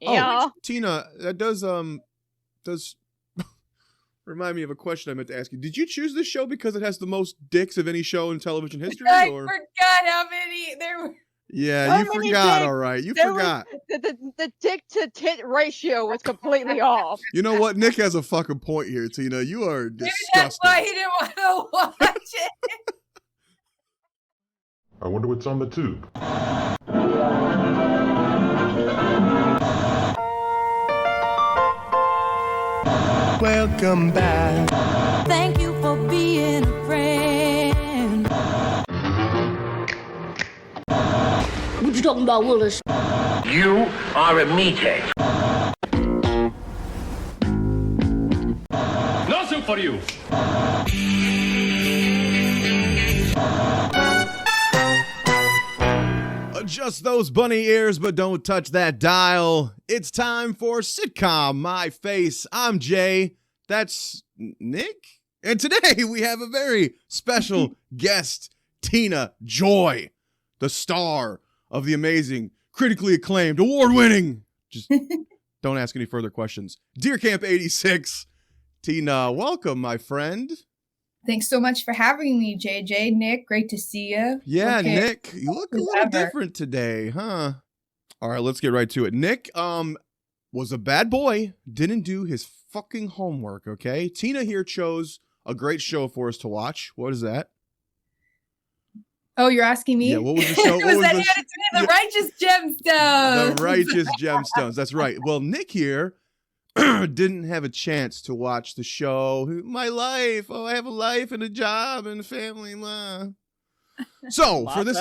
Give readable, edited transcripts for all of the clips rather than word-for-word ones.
Yeah. Oh, Tina, that does remind me of a question I meant to ask you. Did you choose this show because it has the most dicks of any show in television history? I forgot how many there were. Yeah, you forgot, all right. You forgot. The dick to tit ratio was completely off. You know what? Nick has a fucking point here, Tina. You are disgusting. Maybe that's why he didn't want to watch it. I wonder what's on the tube. Welcome back. Thank you for being a friend. What you talking about, Willis? You are a meathead. Nothing for you. Adjust those bunny ears, but don't touch that dial. It's time for Sitcom My Face. I'm Jay. That's Nick. And today we have a very special guest, Tina Joy, the star of the amazing, critically acclaimed, award-winning. Just don't ask any further questions. Deer Camp 86. Tina, welcome, my friend. Thanks so much for having me, JJ. Nick, great to see you. Yeah, okay. Nick, you look a little different today, huh? All right, let's get right to it. Nick was a bad boy, didn't do his fucking homework, okay? Tina here chose a great show for us to watch. What is that? Oh, you're asking me? Yeah, what was the show? Was that The Righteous Gemstones. The Righteous Gemstones, that's right. Well, Nick here didn't have a chance to watch the show. My life. Oh, I have a life and a job and a family. Blah. So for this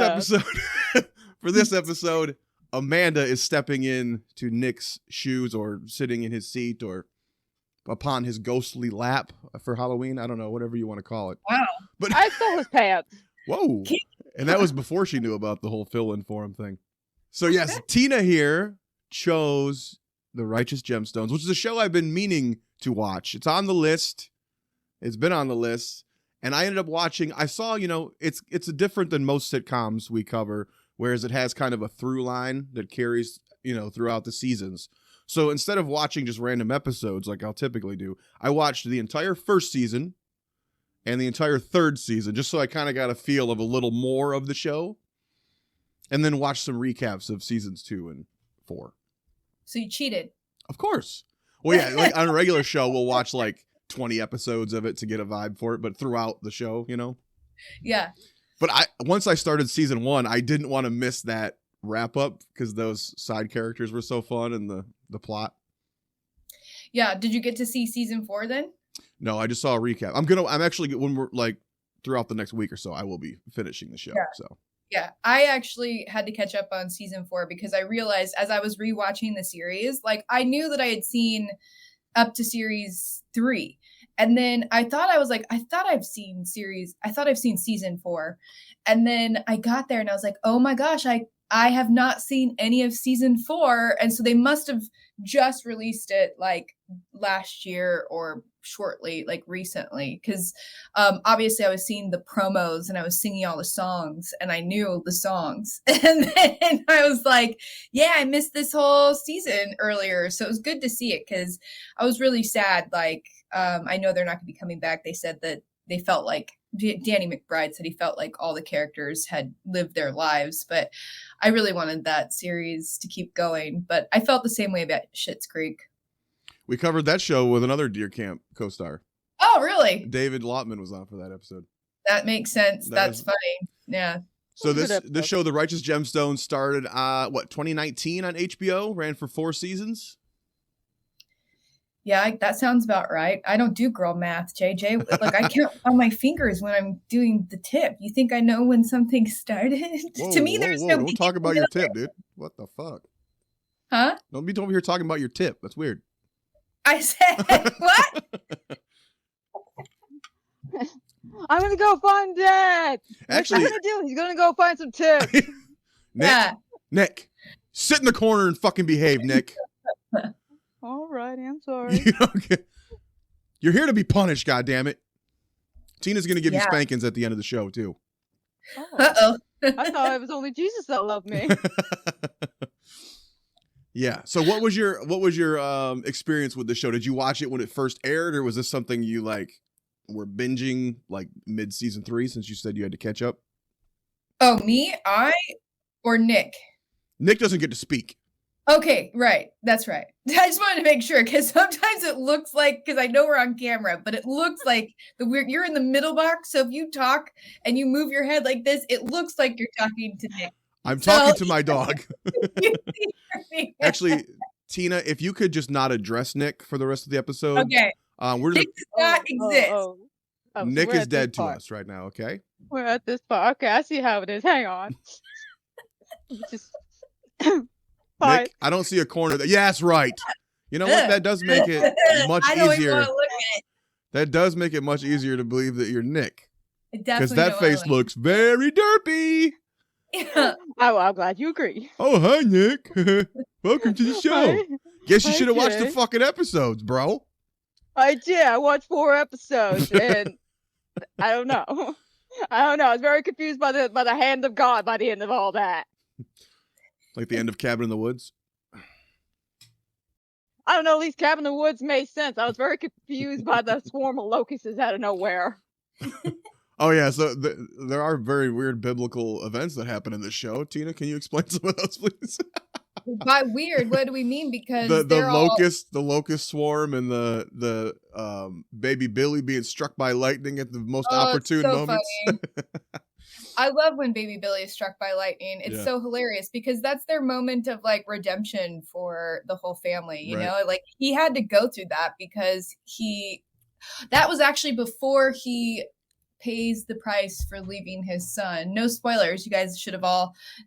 episode, Amanda is stepping in to Nick's shoes or sitting in his seat or upon his ghostly lap for Halloween. I don't know, whatever you want to call it. Wow. But I stole his pants. Whoa. And that was before she knew about the whole fill-in for him thing. So yes, Tina here chose The Righteous Gemstones, which is a show I've been meaning to watch. It's on the list. It's been on the list. And I ended up watching, I saw, it's different than most sitcoms we cover, whereas it has kind of a through line that carries, throughout the seasons. So instead of watching just random episodes like I'll typically do, I watched the entire first season and the entire third season, just so I kind of got a feel of a little more of the show. And then watched some recaps of seasons 2 and 4. So you cheated. Of course. Well, yeah, like on a regular show, we'll watch like 20 episodes of it to get a vibe for it, but throughout the show, Yeah. But once I started season 1, I didn't want to miss that wrap up because those side characters were so fun and the plot. Yeah. Did you get to see season 4 then? No, I just saw a recap. I'm actually, when we're like throughout the next week or so, I will be finishing the show. Yeah. So. Yeah, I actually had to catch up on season 4 because I realized as I was rewatching the series, like I knew that I had seen up to series 3. And then I thought I've seen season 4. And then I got there and I was like, oh my gosh, I have not seen any of season 4. And so they must have just released it like last year or shortly, like recently, because obviously I was seeing the promos and I was singing all the songs and I knew the songs. And then I was like, yeah, I missed this whole season earlier. So it was good to see it because I was really sad. Like, I know they're not going to be coming back. They said that they felt like Danny McBride said he felt like all the characters had lived their lives, but I really wanted that series to keep going. But I felt the same way about Schitt's Creek. We covered that show with another Deer Camp co-star. Oh, really? David Lotman was on for that episode. That makes sense. That's funny. Yeah. So this show, The Righteous Gemstones, started 2019 on HBO, ran for 4 seasons. Yeah, that sounds about right. I don't do girl math, JJ. Like I count on my fingers when I'm doing the tip. You think I know when something started? To me, there's no. Don't talk about your tip, dude. What the fuck? Huh? Don't be over here talking about your tip. That's weird. I said what? I'm gonna go find Dad. Actually, what's he gonna do? He's gonna go find some tips. Nick, sit in the corner and fucking behave, Nick. All right, I'm sorry. You're here to be punished, goddammit. Tina's gonna give you spankings at the end of the show too. Uh-oh. I thought it was only Jesus that loved me. Yeah. So what was your experience with the show? Did you watch it when it first aired, or was this something you like were binging like mid season 3 since you said you had to catch up? Oh, me? Or Nick? Nick doesn't get to speak. Okay, right. That's right. I just wanted to make sure because sometimes it looks like, because I know we're on camera, but it looks like you're in the middle box. So if you talk and you move your head like this, it looks like you're talking to Nick. I'm talking to my dog. Actually, Tina, if you could just not address Nick for the rest of the episode. Okay. We're Nick just, does not exist. Oh, so Nick we're is at this dead to part. us right now, okay? We're at this part. Okay, I see how it is. Hang on. Just fine. Nick, I don't see a corner. Yeah, that's right. You know what? That does make it much I don't even easier. want to look at it. That does make it much easier to believe that you're Nick. Because Definitely that don't face wanna looks very derpy. Yeah. Oh, I'm glad you agree. Oh, hi, Nick. Welcome to the show. Hi. Guess you should have watched the Okay. fucking episodes, bro. I did. I watched 4 episodes, and I don't know. I was very confused by the hand of God by the end of all that. Like the end of Cabin in the Woods. I don't know. At least Cabin in the Woods made sense. I was very confused by the swarm of locusts out of nowhere. Oh, yeah. So there are very weird biblical events that happen in this show. Tina, can you explain some of those, please? By weird, what do we mean? Because the they're locust swarm and the baby Billy being struck by lightning at the most opportune so moments. funny. I love when baby Billy is struck by lightning. It's Yeah. so hilarious because that's their moment of like redemption for the whole family, you Right. know? Like he had to go through that because that was actually before he pays the price for leaving his son. No spoilers. You guys should have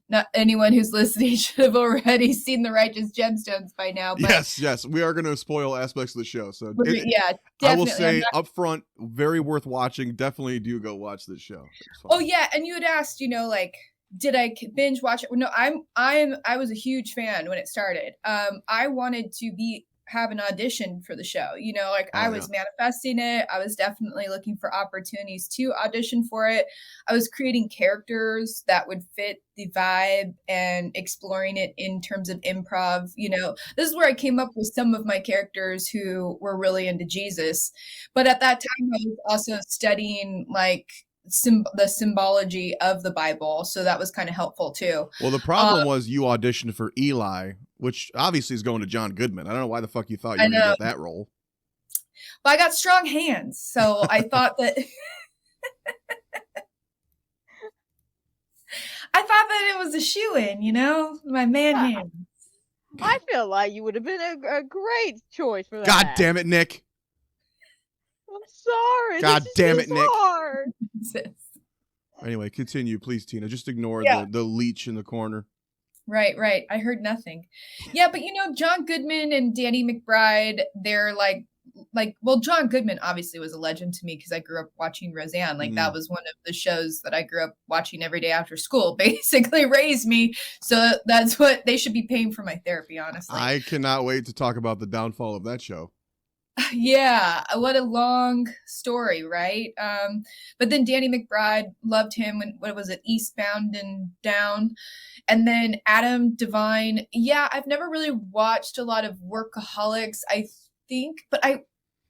not anyone who's listening should have already seen The Righteous Gemstones by now. But Yes. We are going to spoil aspects of the show. So yeah, definitely. I will say up front, very worth watching. Definitely do go watch this show. It's fun. Oh yeah, and you had asked, you know, like, did I binge watch it? No, I was a huge fan when it started. I wanted to have an audition for the show, you know, like I was manifesting it. I was definitely looking for opportunities to audition for it. I was creating characters that would fit the vibe and exploring it in terms of improv. You know, this is where I came up with some of my characters who were really into Jesus. But at that time, I was also studying like the symbology of the Bible. So that was kind of helpful too. Well, the problem was you auditioned for Eli, which obviously is going to John Goodman. I don't know why the fuck you thought you were going to get that role. But I got strong hands, so I thought that it was a shoo-in, you know, my man hands. I feel like you would have been a great choice for that. God damn it, Nick. I'm sorry. God this is damn just it, Nick. hard. Anyway, continue, please, Tina. Just ignore the leech in the corner. Right. I heard nothing. Yeah, but you know, John Goodman and Danny McBride, they're like, well, John Goodman obviously was a legend to me because I grew up watching Roseanne. Like that was one of the shows that I grew up watching every day after school, basically raised me. So that's what they should be paying for my therapy, honestly. I cannot wait to talk about the downfall of that show. Yeah, what a long story, right? But then Danny McBride, loved him when, what was it, Eastbound and Down. And then Adam Devine. Yeah, I've never really watched a lot of Workaholics, I think, but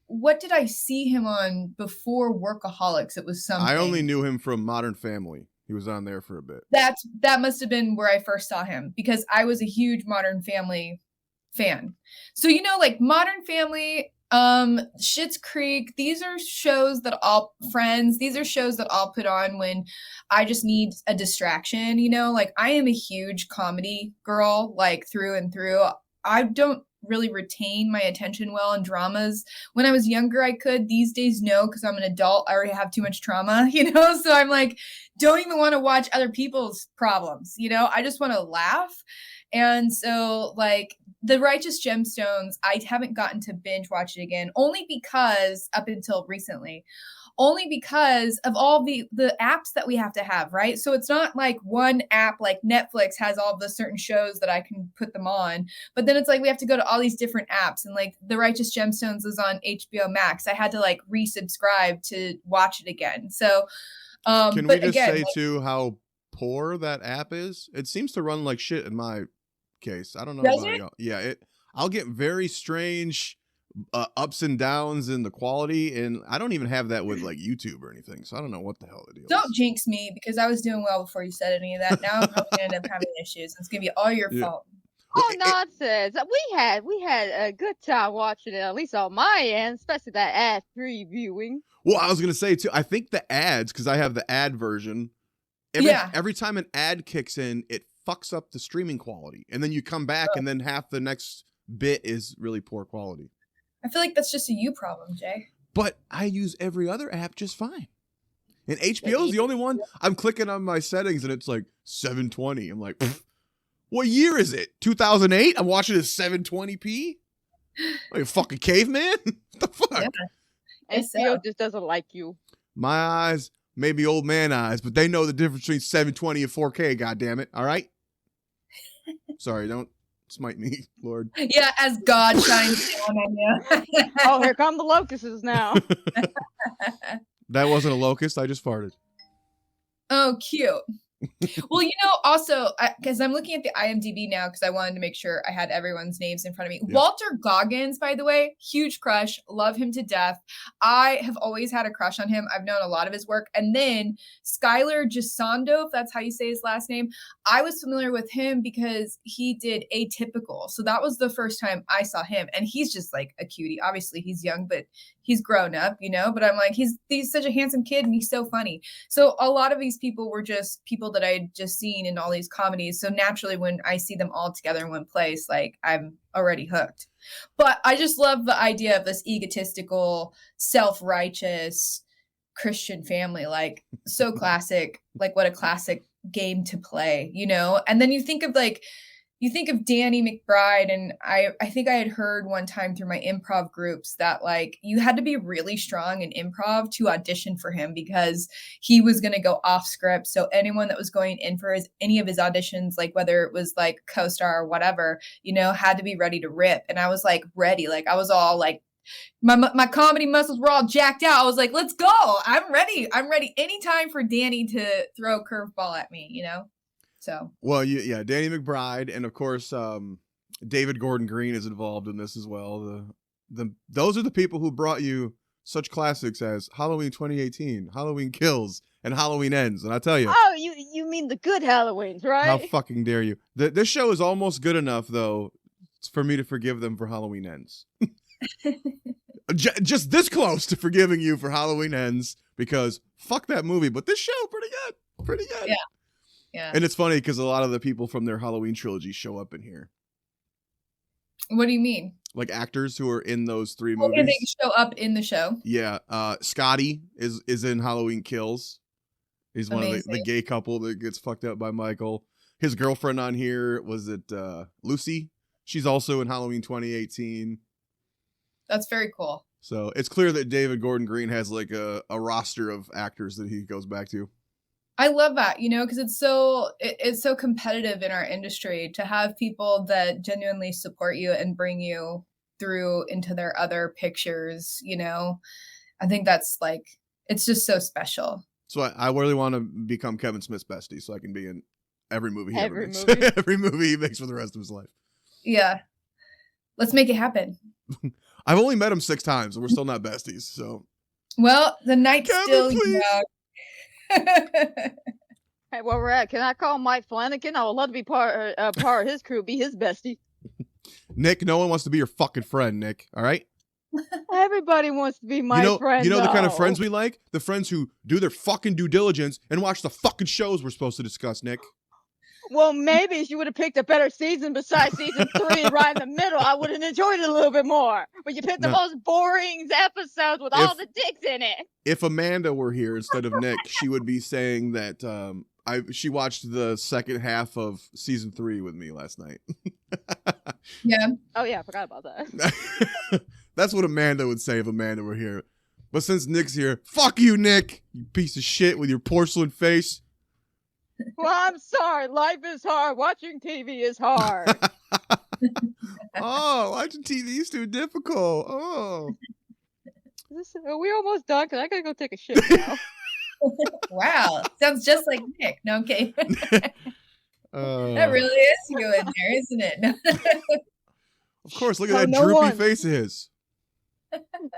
what did I see him on before Workaholics? It was something. I only knew him from Modern Family. He was on there for a bit. That must have been where I first saw him because I was a huge Modern Family fan. So, you know, like Modern Family, Schitt's Creek, these are shows that these are shows that I'll put on when I just need a distraction, you know, like I am a huge comedy girl, like through and through. I don't really retain my attention well in dramas. When I was younger, I could. These days, no, because I'm an adult. I already have too much trauma, you know? So I'm like, don't even want to watch other people's problems, you know? I just want to laugh. And so, like, The Righteous Gemstones, I haven't gotten to binge watch it again, only because, up until recently, only because of all the apps that we have to have, right? So it's not like one app like Netflix has all the certain shows that I can put them on, but then it's like we have to go to all these different apps, and like The Righteous Gemstones is on HBO Max. I had to like resubscribe to watch it again. So, can we just say too how poor that app is? It seems to run like shit in my case. I don't know Does about it? y'all. Yeah, I'll get very strange ups and downs in the quality, and I don't even have that with like YouTube or anything, so I don't know what the hell the deal Don't is. jinx me because I was doing well before you said any of that. Now I'm probably gonna end up having issues. It's gonna be all your Yeah. fault. Oh, nonsense. We had a good time watching it, at least on my end, especially that ad-free viewing. Well, I was gonna say too. I think the ads, because I have the ad version. Every time an ad kicks in, it fucks up the streaming quality, and then you come back, and then half the next bit is really poor quality. I feel like that's just a you problem, Jay. But I use every other app just fine. And HBO is the only one. I'm clicking on my settings, and it's like 720. I'm like, what year is it? 2008? I'm watching it 720p. Like a fucking caveman? What the fuck? Yeah. HBO just doesn't like you. My eyes. Maybe old man eyes, but they know the difference between 720 and 4K, goddammit. All right? Sorry, don't smite me, Lord. Yeah, as God shines down on you. Oh, here come the locusts now. That wasn't a locust. I just farted. Oh, cute. Well, also, because I'm looking at the IMDb now because I wanted to make sure I had everyone's names in front of me. Yeah. Walter Goggins, by the way, huge crush. Love him to death. I have always had a crush on him. I've known a lot of his work. And then Skylar Gisondo, if that's how you say his last name, I was familiar with him because he did Atypical. So that was the first time I saw him. And he's just like a cutie. Obviously, he's young, but he's grown up, but I'm like, he's such a handsome kid and he's so funny. So a lot of these people were just people that I'd just seen in all these comedies. So naturally, when I see them all together in one place, like I'm already hooked. But I just love the idea of this egotistical, self-righteous Christian family, like so classic, like what a classic game to play, And then you think of Danny McBride, and I think I had heard one time through my improv groups that like you had to be really strong in improv to audition for him because he was going to go off script. So anyone that was going in for any of his auditions, like whether it was like co-star or whatever, had to be ready to rip. And I was like ready. Like I was all like, my comedy muscles were all jacked out. I was like, let's go. I'm ready. I'm ready anytime for Danny to throw a curveball at me, So, well, yeah, Danny McBride, and of course, David Gordon Green is involved in this as well. Those are the people who brought you such classics as Halloween 2018, Halloween Kills, and Halloween Ends. And I tell you, Oh, you mean the good Halloweens, right? how fucking dare you? This show is almost good enough though for me to forgive them for Halloween Ends. Just this close to forgiving you for Halloween Ends because fuck that movie. But this show, pretty good. Yeah. Yeah. And it's funny because a lot of the people from their Halloween trilogy show up in here. What do you mean? Like actors who are in those three Oh, movies. they show up in the show. Yeah. Scotty is in Halloween Kills. He's one of the gay couple that gets fucked up by Michael. His girlfriend on here, was it Lucy? She's also in Halloween 2018. That's very cool. So it's clear that David Gordon Green has like a roster of actors that he goes back to. I love that, because it's so competitive in our industry to have people that genuinely support you and bring you through into their other pictures, I think that's like, it's just so special. So I really want to become Kevin Smith's bestie so I can be in every movie he ever makes. Movie. Every movie he makes for the rest of his life. Yeah. Let's make it happen. I've only met him 6 times and we're still not besties, so. Well, the night's Kevin, still please. young. Hey, where we're at, can I call Mike Flanagan? I would love to be part of his crew, be his bestie. Nick, no one wants to be your fucking friend, Nick, all right? Everybody wants to be my friend. You know the kind of though. friends we like? The friends who do their fucking due diligence and watch the fucking shows we're supposed to discuss, Nick. Well, maybe if you would have picked a better season besides season 3 right in the middle, I would have enjoyed it a little bit more. But you picked the most boring episodes with all the dicks in it. If Amanda were here instead of Nick, she would be saying that she watched the second half of season 3 with me last night. Yeah. Oh yeah, I forgot about that. That's what Amanda would say if Amanda were here. But since Nick's here, fuck you, Nick, you piece of shit with your porcelain face. Well, I'm sorry. Life is hard. Watching TV is hard. Oh, watching TV is too difficult. Oh. Are we almost done? Because I gotta go take a shit now. Wow. Sounds just like Nick. No, okay. That really is you in there, isn't it? Of course, look at Tell that no droopy one. face of his.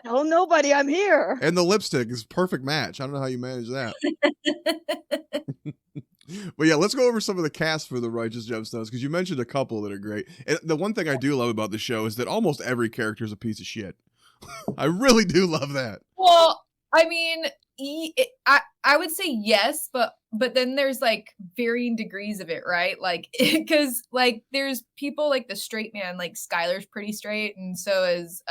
Tell nobody I'm here. And the lipstick is a perfect match. I don't know how you manage that. But yeah, let's go over some of the cast for the Righteous Gemstones, because you mentioned a couple that are great. And the one thing I do love about the show is that almost every character is a piece of shit. I really do love that. Well, I mean, I would say yes, but then there's like varying degrees of it, right? Like, because like there's people like the straight man, like Skylar's pretty straight, and so is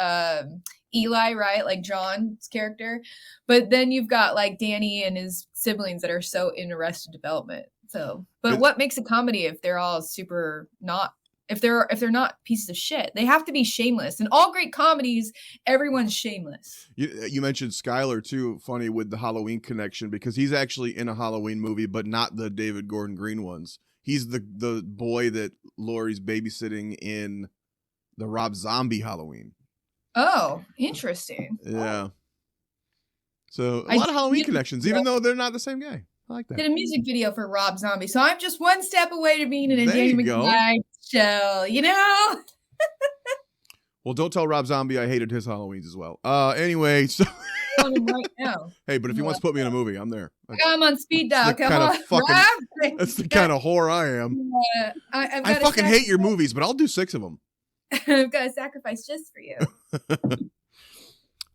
Eli, right? Like John's character. But then you've got like Danny and his siblings that are so in Arrested Development. So, but what makes a comedy if they're all super not? If they're not pieces of shit, they have to be shameless. In all great comedies, everyone's shameless. You mentioned Skylar too, funny with the Halloween connection, because he's actually in a Halloween movie, but not the David Gordon Green ones. He's the boy that Laurie's babysitting in the Rob Zombie Halloween. Oh, interesting. Yeah. So a lot of Halloween connections, even though they're not the same guy. I like that. Did a music video for Rob Zombie, so I'm just one step away to being in a There Danny you go. McBride show, you know? Well, don't tell Rob Zombie I hated his Halloweens as well. Anyway, so On him right now. hey, but if he wants to put me in a movie, I'm there. I'm on speed dial. the Come kind of on, fucking- Rob. That's the kind of whore I am. I've I got fucking hate your movies, but I'll do 6 of them. I've got a sacrifice just for you.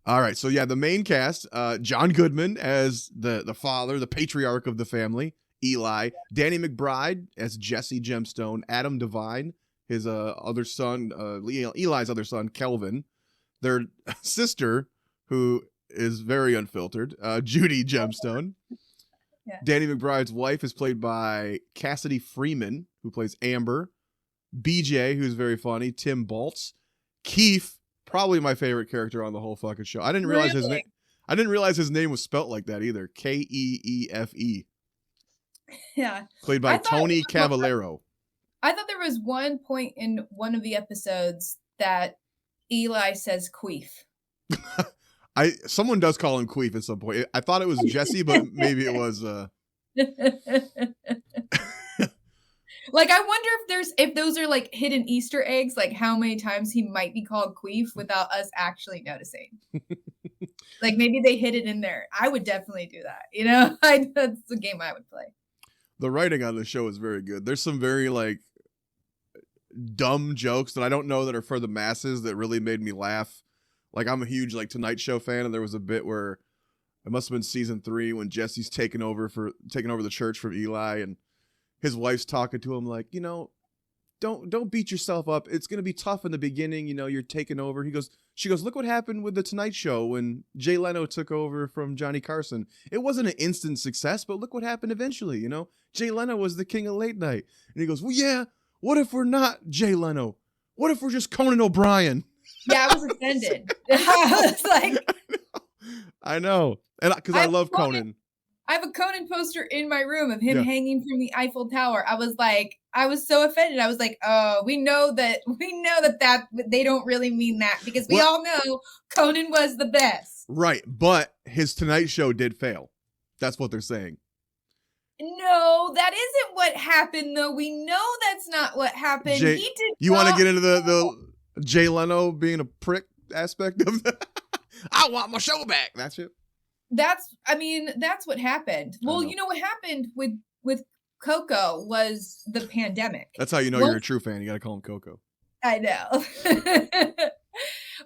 All right, so yeah, the main cast, John Goodman as the father, the patriarch of the family, Eli, Danny McBride as Jesse Gemstone, Adam Devine, his other son, Eli's other son, Kelvin, their sister, who is very unfiltered, Judy Gemstone. Yeah. Danny McBride's wife is played by Cassidy Freeman, who plays Amber. BJ, who's very funny, Tim Baltz. Keith, probably my favorite character on the whole fucking show. I didn't realize his name. I didn't realize his name was spelt like that either. Keefe. Yeah. Played by Tony Cavallero. I thought there was one point in one of the episodes that Eli says queef. Someone does call him Queef at some point. I thought it was Jesse, but maybe it was Like, I wonder if those are like hidden Easter eggs, like how many times he might be called queef without us actually noticing. Like maybe they hid it in there. I would definitely do that. You know, that's the game I would play. The writing on the show is very good. There's some very like dumb jokes that I don't know that are for the masses that really made me laugh. Like I'm a huge like Tonight Show fan, and there was a bit where it must have been season 3 when Jesse's taking over the church from Eli, and his wife's talking to him like, you know, don't beat yourself up. It's gonna be tough in the beginning. You know, you're taking over. She goes, look what happened with the Tonight Show when Jay Leno took over from Johnny Carson. It wasn't an instant success, but look what happened eventually. You know, Jay Leno was the king of late night. And he goes, well, yeah. What if we're not Jay Leno? What if we're just Conan O'Brien? Yeah, I was offended. I was like, I know, and because I love Conan. I have a Conan poster in my room of him Yeah. hanging from the Eiffel Tower. I was so offended. I was like, oh, we know that they don't really mean that, because we all know Conan was the best. Right. But his Tonight Show did fail. That's what they're saying. No, that isn't what happened, though. We know that's not what happened. He did. You want to get into the Jay Leno being a prick aspect of that? I want my show back. That's it. That's what happened. Well, you know what happened with Coco was the pandemic. That's how you know you're a true fan. You got to call him Coco. I know.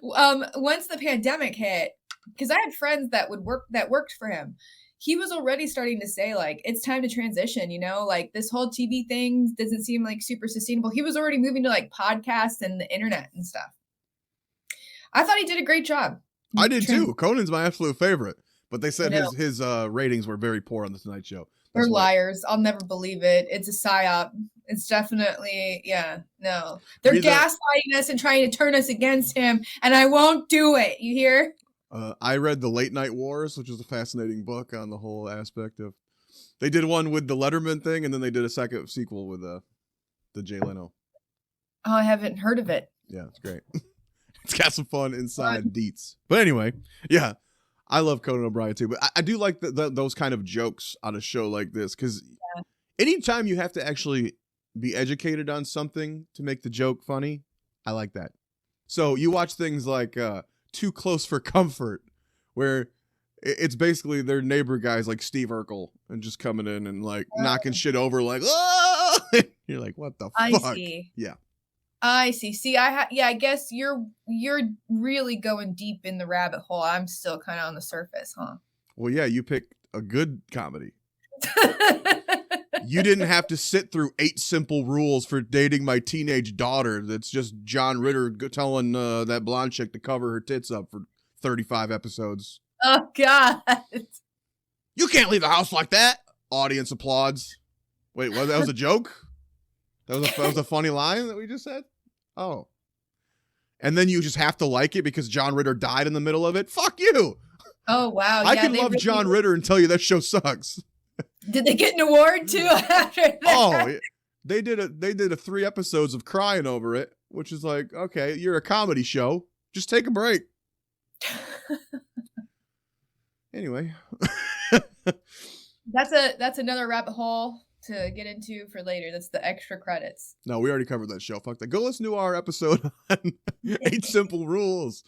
Once the pandemic hit, because I had friends that worked for him, he was already starting to say like, it's time to transition, you know, like this whole TV thing doesn't seem like super sustainable. He was already moving to like podcasts and the internet and stuff. I thought he did a great job. I did too. Conan's my absolute favorite, but they said his ratings were very poor on the Tonight Show. They're liars. I'll never believe it. It's a psyop. It's definitely, no. They're gaslighting us and trying to turn us against him, and I won't do it. You hear? I read The Late Night Wars, which is a fascinating book on the whole aspect of. They did one with the Letterman thing, and then they did a second sequel with the Jay Leno. Oh, I haven't heard of it. Yeah, it's great. It's got some fun inside deets. But anyway, yeah, I love Conan O'Brien too. But I do like those kind of jokes on a show like this, because anytime you have to actually be educated on something to make the joke funny. I like that. So you watch things like Too Close for Comfort, where it's basically their neighbor guys like Steve Urkel and just coming in and like knocking shit over like, oh! You're like, what the fuck? I see. Yeah. I see. See, I guess you're really going deep in the rabbit hole. I'm still kind of on the surface, huh? Well, yeah, you picked a good comedy. You didn't have to sit through 8 Simple Rules for Dating My Teenage Daughter. That's just John Ritter telling that blonde chick to cover her tits up for 35 episodes. Oh, God. You can't leave the house like that. Audience applauds. Wait, what? That was a joke? That was a funny line that we just said? Oh. And then you just have to like it because John Ritter died in the middle of it? Fuck you. Oh, wow. I can love John Ritter and tell you that show sucks. Did they get an award too after that? Oh, they did a 3 episodes of crying over it, which is like, okay, you're a comedy show. Just take a break. Anyway. That's another rabbit hole to get into for later. That's the extra credits. No, we already covered that show. Fuck that. Go listen to our episode on 8 Simple Rules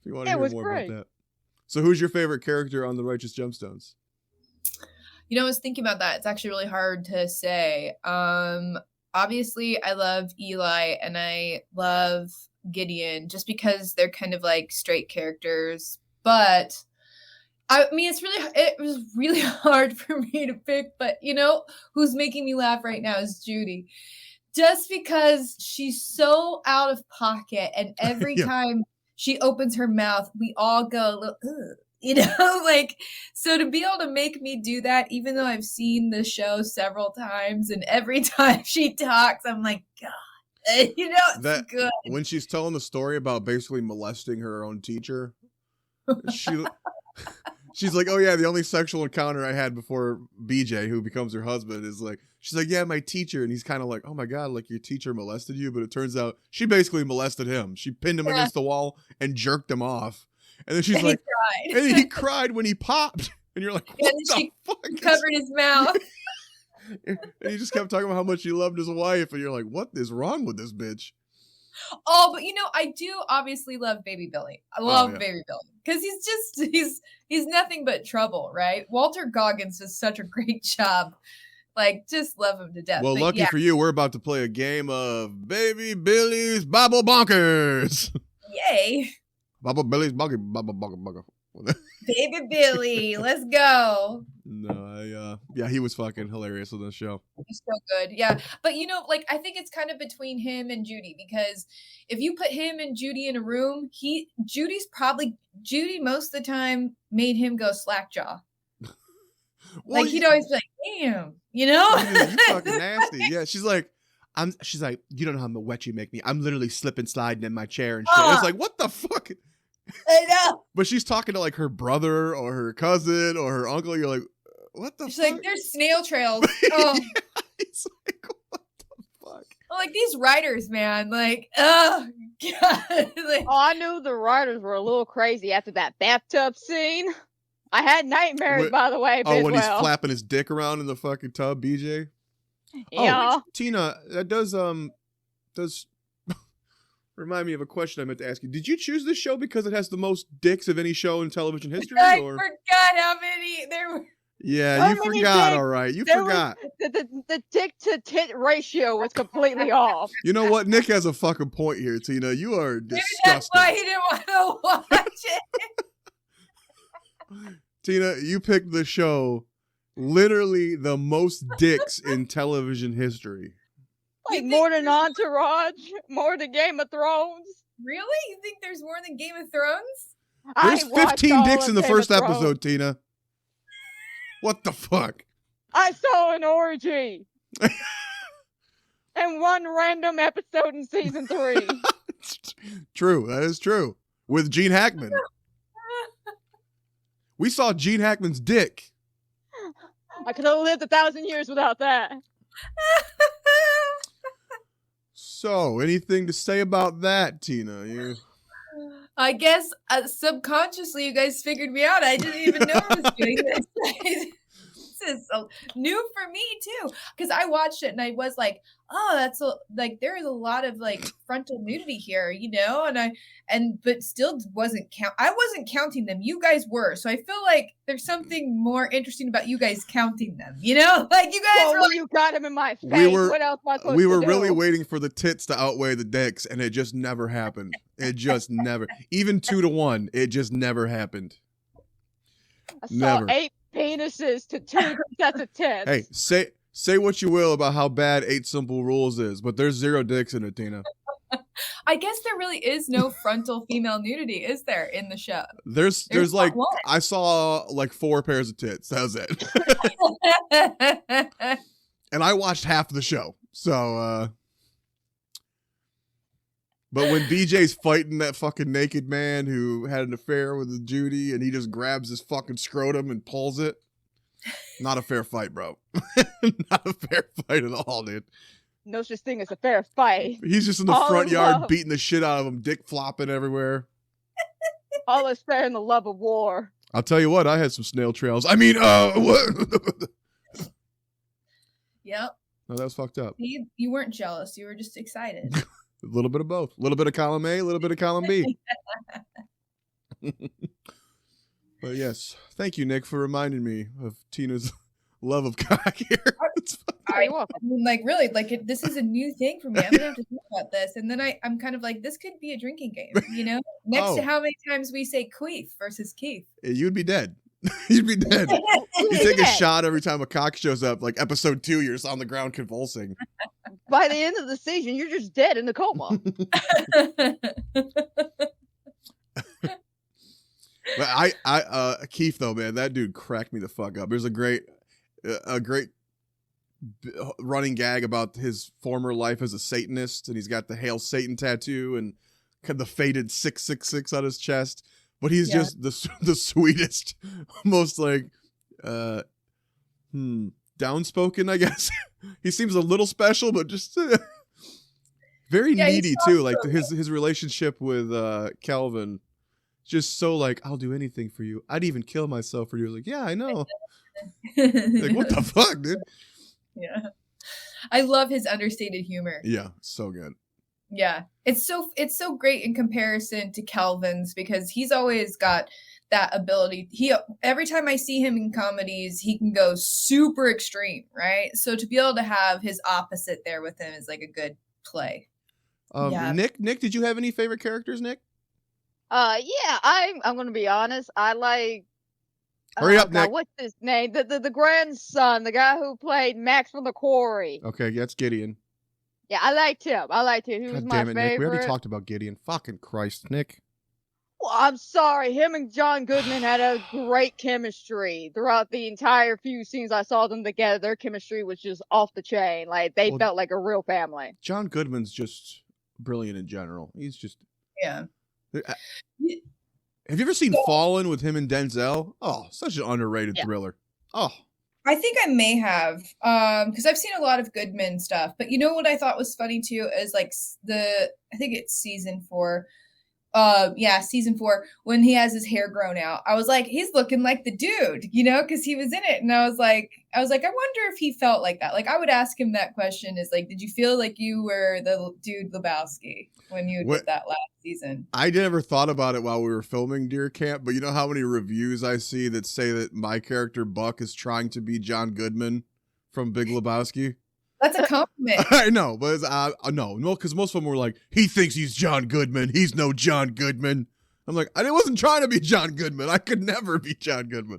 if you want to hear more about that. So who's your favorite character on The Righteous Gemstones? You know, I was thinking about that. It's actually really hard to say. Obviously, I love Eli and I love Gideon just because they're kind of like straight characters. But I mean, it was really hard for me to pick. But you know, who's making me laugh right now is Judy. Just because she's so out of pocket, and every time she opens her mouth, we all go a little, ugh. You know, like, so to be able to make me do that, even though I've seen the show several times, and every time she talks, I'm like, God, you know, it's good. When she's telling the story about basically molesting her own teacher, she's like, oh yeah, the only sexual encounter I had before BJ, who becomes her husband, is like, she's like, yeah, my teacher. And he's kind of like, oh my God, like your teacher molested you. But it turns out she basically molested him. She pinned him against the wall and jerked him off. And then she's like, and he cried when he popped. And you're like, what the fuck? Covered his mouth. And he just kept talking about how much he loved his wife. And you're like, what is wrong with this bitch? Oh, but you know, I do obviously love Baby Billy. I love Baby Billy. Because he's nothing but trouble, right? Walter Goggins does such a great job. Like, just love him to death. Well, lucky for you, we're about to play a game of Baby Billy's Bible Bonkers. Yay. Baba Billy's Bugger. Baby Billy, let's go. No, he was fucking hilarious on this show. He's so good, yeah. But you know, like, I think it's kind of between him and Judy, because if you put him and Judy in a room, Judy most of the time made him go slackjaw. Well, like, he'd always be like, damn, you know? You fucking nasty. Yeah, she's like, you don't know how wet you make me. I'm literally slipping, sliding in my chair and shit. It's like, what the fuck? I know. But she's talking to like her brother or her cousin or her uncle. You're like, what the She's fuck? like, there's snail trails. Oh. It's like, what the fuck? Like, these writers, man. Like, oh, God. Like, I knew the writers were a little crazy after that bathtub scene. I had nightmares, by the way. Oh, when he's flapping his dick around in the fucking tub, BJ? Yeah. Oh, Tina, that does remind me of a question I meant to ask you. Did you choose this show because it has the most dicks of any show in television history? I forgot how many there were. Yeah, you forgot, all right. You forgot. The dick to tit ratio was completely off. You know what? Nick has a fucking point here, Tina. You are disgusting. That's why he didn't want to watch it. Tina, you picked the show literally the most dicks in television history. Like more than Entourage, more than Game of Thrones. Really? You think there's more than Game of Thrones? There's 15 dicks in the first episode, Tina. What the fuck? I saw an orgy. And one random episode in season 3. True, that is true. With Gene Hackman. We saw Gene Hackman's dick. I could have lived 1,000 years without that. So, anything to say about that, Tina? I guess subconsciously you guys figured me out. I didn't even know I was doing this. is new for me too, because I watched it and I was like, oh, that's like there is a lot of like frontal nudity here, but still I wasn't counting them. You guys were, so I feel like there's something more interesting about you guys counting them. Like you guys were like, you got him in my face. What else am I supposed to do? We were really waiting for the tits to outweigh the dicks, and it just never happened. It just never. Even 2-1, it just never happened. I saw 8 penises to 2 sets of tits. Hey, say what you will about how bad 8 Simple Rules is, but there's 0 dicks in it, Tina. I guess there really is no frontal female nudity, is there, in the show? There's like one. I saw like 4 pairs of tits. That was it. And I watched half of the show. So but when BJ's fighting that fucking naked man who had an affair with Judy and he just grabs his fucking scrotum and pulls it, not a fair fight, bro. Not a fair fight at all, dude. No such thing as a fair fight. He's just in the front yard beating the shit out of him, dick flopping everywhere. All is fair in the love of war. I'll tell you what, I had some snail trails. I mean, what? Yep. No, that was fucked up. You weren't jealous. You were just excited. A little bit of both. A little bit of column A, a little bit of column B. But yes, thank you, Nick, for reminding me of Tina's love of cock here. I mean, like, really, like, this is a new thing for me. I'm gonna have to think about this, and then I'm kind of like, this could be a drinking game, Next to how many times we say queef versus Keith. You'd be dead. You'd be dead. You take a shot every time a cock shows up. Like episode 2, you're just on the ground convulsing. By the end of the season, you're just dead in a coma. But Keith though, man, that dude cracked me the fuck up. There's a great running gag about his former life as a Satanist, and he's got the Hail Satan tattoo and the faded 666 on his chest. But he's just the sweetest, most like downspoken, I guess. He seems a little special, but just very needy too. Like his relationship with Calvin, just so like, I'll do anything for you. I'd even kill myself for you. Like, yeah, I know. Like, what the fuck, dude? Yeah, I love his understated humor. Yeah, so good. Yeah, it's so great in comparison to Calvin's, because he's always got that ability. Every time I see him in comedies, he can go super extreme, right? So to be able to have his opposite there with him is like a good play. Nick, did you have any favorite characters, Nick? Yeah, I'm gonna be honest. I like. Hurry up, Nick. What's his name? The grandson, the guy who played Max from the Quarry. Okay, that's Gideon. Yeah, I liked him. He was my favorite. Nick. We already talked about Gideon. Fucking Christ, Nick. Well, I'm sorry. Him and John Goodman had a great chemistry throughout the entire few scenes I saw them together. Their chemistry was just off the chain. Like, they felt like a real family. John Goodman's just brilliant in general. He's just... Yeah. Have you ever seen Fallen with him and Denzel? Oh, such an underrated thriller. Oh. I think I may have, because I've seen a lot of Goodman stuff. But you know what I thought was funny too is like I think it's season 4. Season 4, when he has his hair grown out. I was like, he's looking like the dude, because he was in it. And I was like, I wonder if he felt like that. Like, I would ask him that question is like, did you feel like you were the dude Lebowski when you did that last season? I never thought about it while we were filming Deer Camp, but you know how many reviews I see that say that my character Buck is trying to be John Goodman from Big Lebowski? That's a compliment. I know, but no, because most of them were like, he thinks he's John Goodman. He's no John Goodman. I'm like, I wasn't trying to be John Goodman. I could never be John Goodman.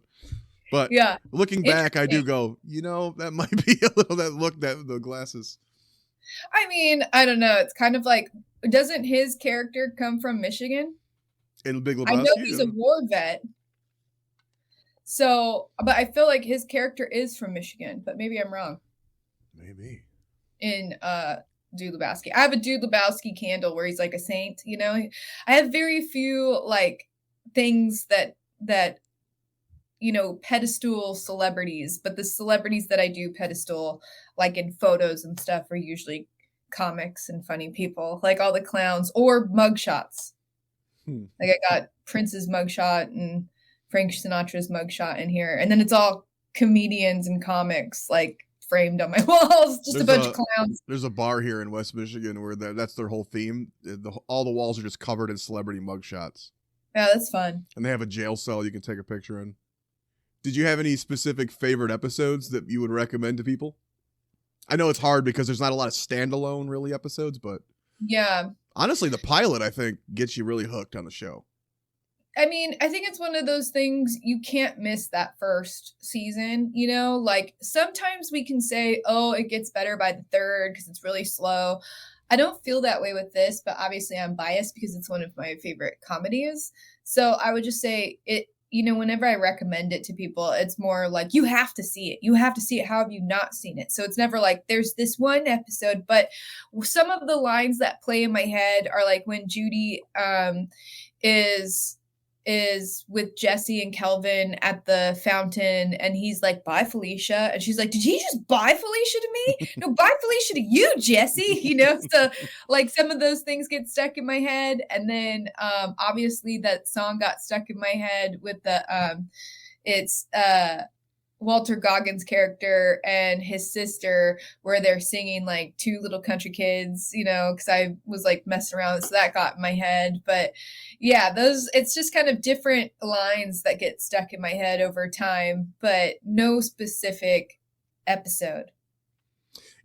But looking back, I do go, that might be a little the glasses. I mean, I don't know. It's kind of like, doesn't his character come from Michigan? In Big Lebowski? I know he's a war vet. So, but I feel like his character is from Michigan, but maybe I'm wrong. Maybe. In Dude Lebowski. I have a Dude Lebowski candle where he's like a saint, I have very few like things that pedestal celebrities, but the celebrities that I do pedestal like in photos and stuff are usually comics and funny people, like all the clowns or mugshots. Like I got Prince's mugshot and Frank Sinatra's mugshot in here, and then it's all comedians and comics like framed on my walls. Just a bunch of clowns. There's a bar here in West Michigan where that's their whole theme. All the walls are just covered in celebrity mugshots. Yeah, that's fun. And they have a jail cell you can take a picture in. Did you have any specific favorite episodes that you would recommend to people? I know it's hard because there's not a lot of standalone really episodes, but yeah, honestly, the pilot I think gets you really hooked on the show. I mean, I think it's one of those things you can't miss that first season, you know, like sometimes we can say, oh, it gets better by the third because it's really slow. I don't feel that way with this, but obviously I'm biased because it's one of my favorite comedies. So I would just say it, you know, whenever I recommend it to people, it's more like, you have to see it. You have to see it. How have you not seen it? So it's never like there's this one episode, but some of the lines that play in my head are like when Judy is with Jesse and Kelvin at the fountain and he's like, bye Felicia, and she's like, did he just bye Felicia to me? No, bye Felicia to you, Jesse. You know, so like some of those things get stuck in my head. And then obviously that song got stuck in my head with the it's Walter Goggins' character and his sister, where they're singing like Two Little Country Kids, you know, because I was like messing around, so that got in my head. But yeah, it's just kind of different lines that get stuck in my head over time, but no specific episode.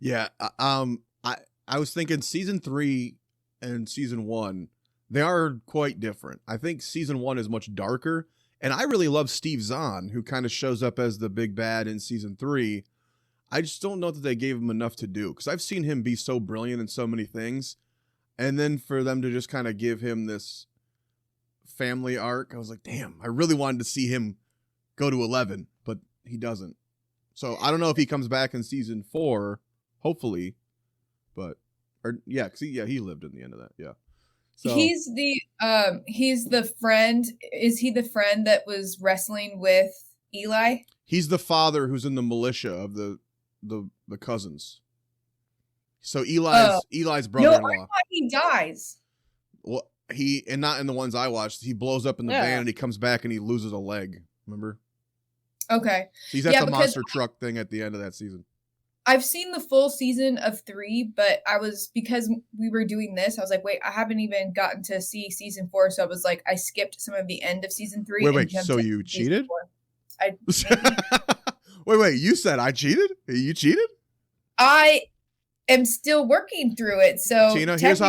Yeah, I was thinking season 3 and season 1, they are quite different. I think season 1 is much darker. And I really love Steve Zahn, who kind of shows up as the big bad in season 3. I just don't know that they gave him enough to do, because I've seen him be so brilliant in so many things. And then for them to just kind of give him this family arc, I was like, damn, I really wanted to see him go to 11, but he doesn't. So I don't know if he comes back in season 4, hopefully. But, because he lived in the end of that, yeah. So, he's the friend. Is he the friend that was wrestling with Eli? He's the father who's in the militia of the cousins. So Eli's brother-in-law. No, I thought he dies. Well, and not in the ones I watched. He blows up in the van and he comes back and he loses a leg. Remember? Okay. He's at the monster truck thing at the end of that season. I've seen the full season of 3, but because we were doing this, I was like, wait, I haven't even gotten to see season 4. So I was like, I skipped some of the end of season 3. Wait, so you cheated? Wait, you said I cheated? You cheated? I am still working through it. So Tina, here's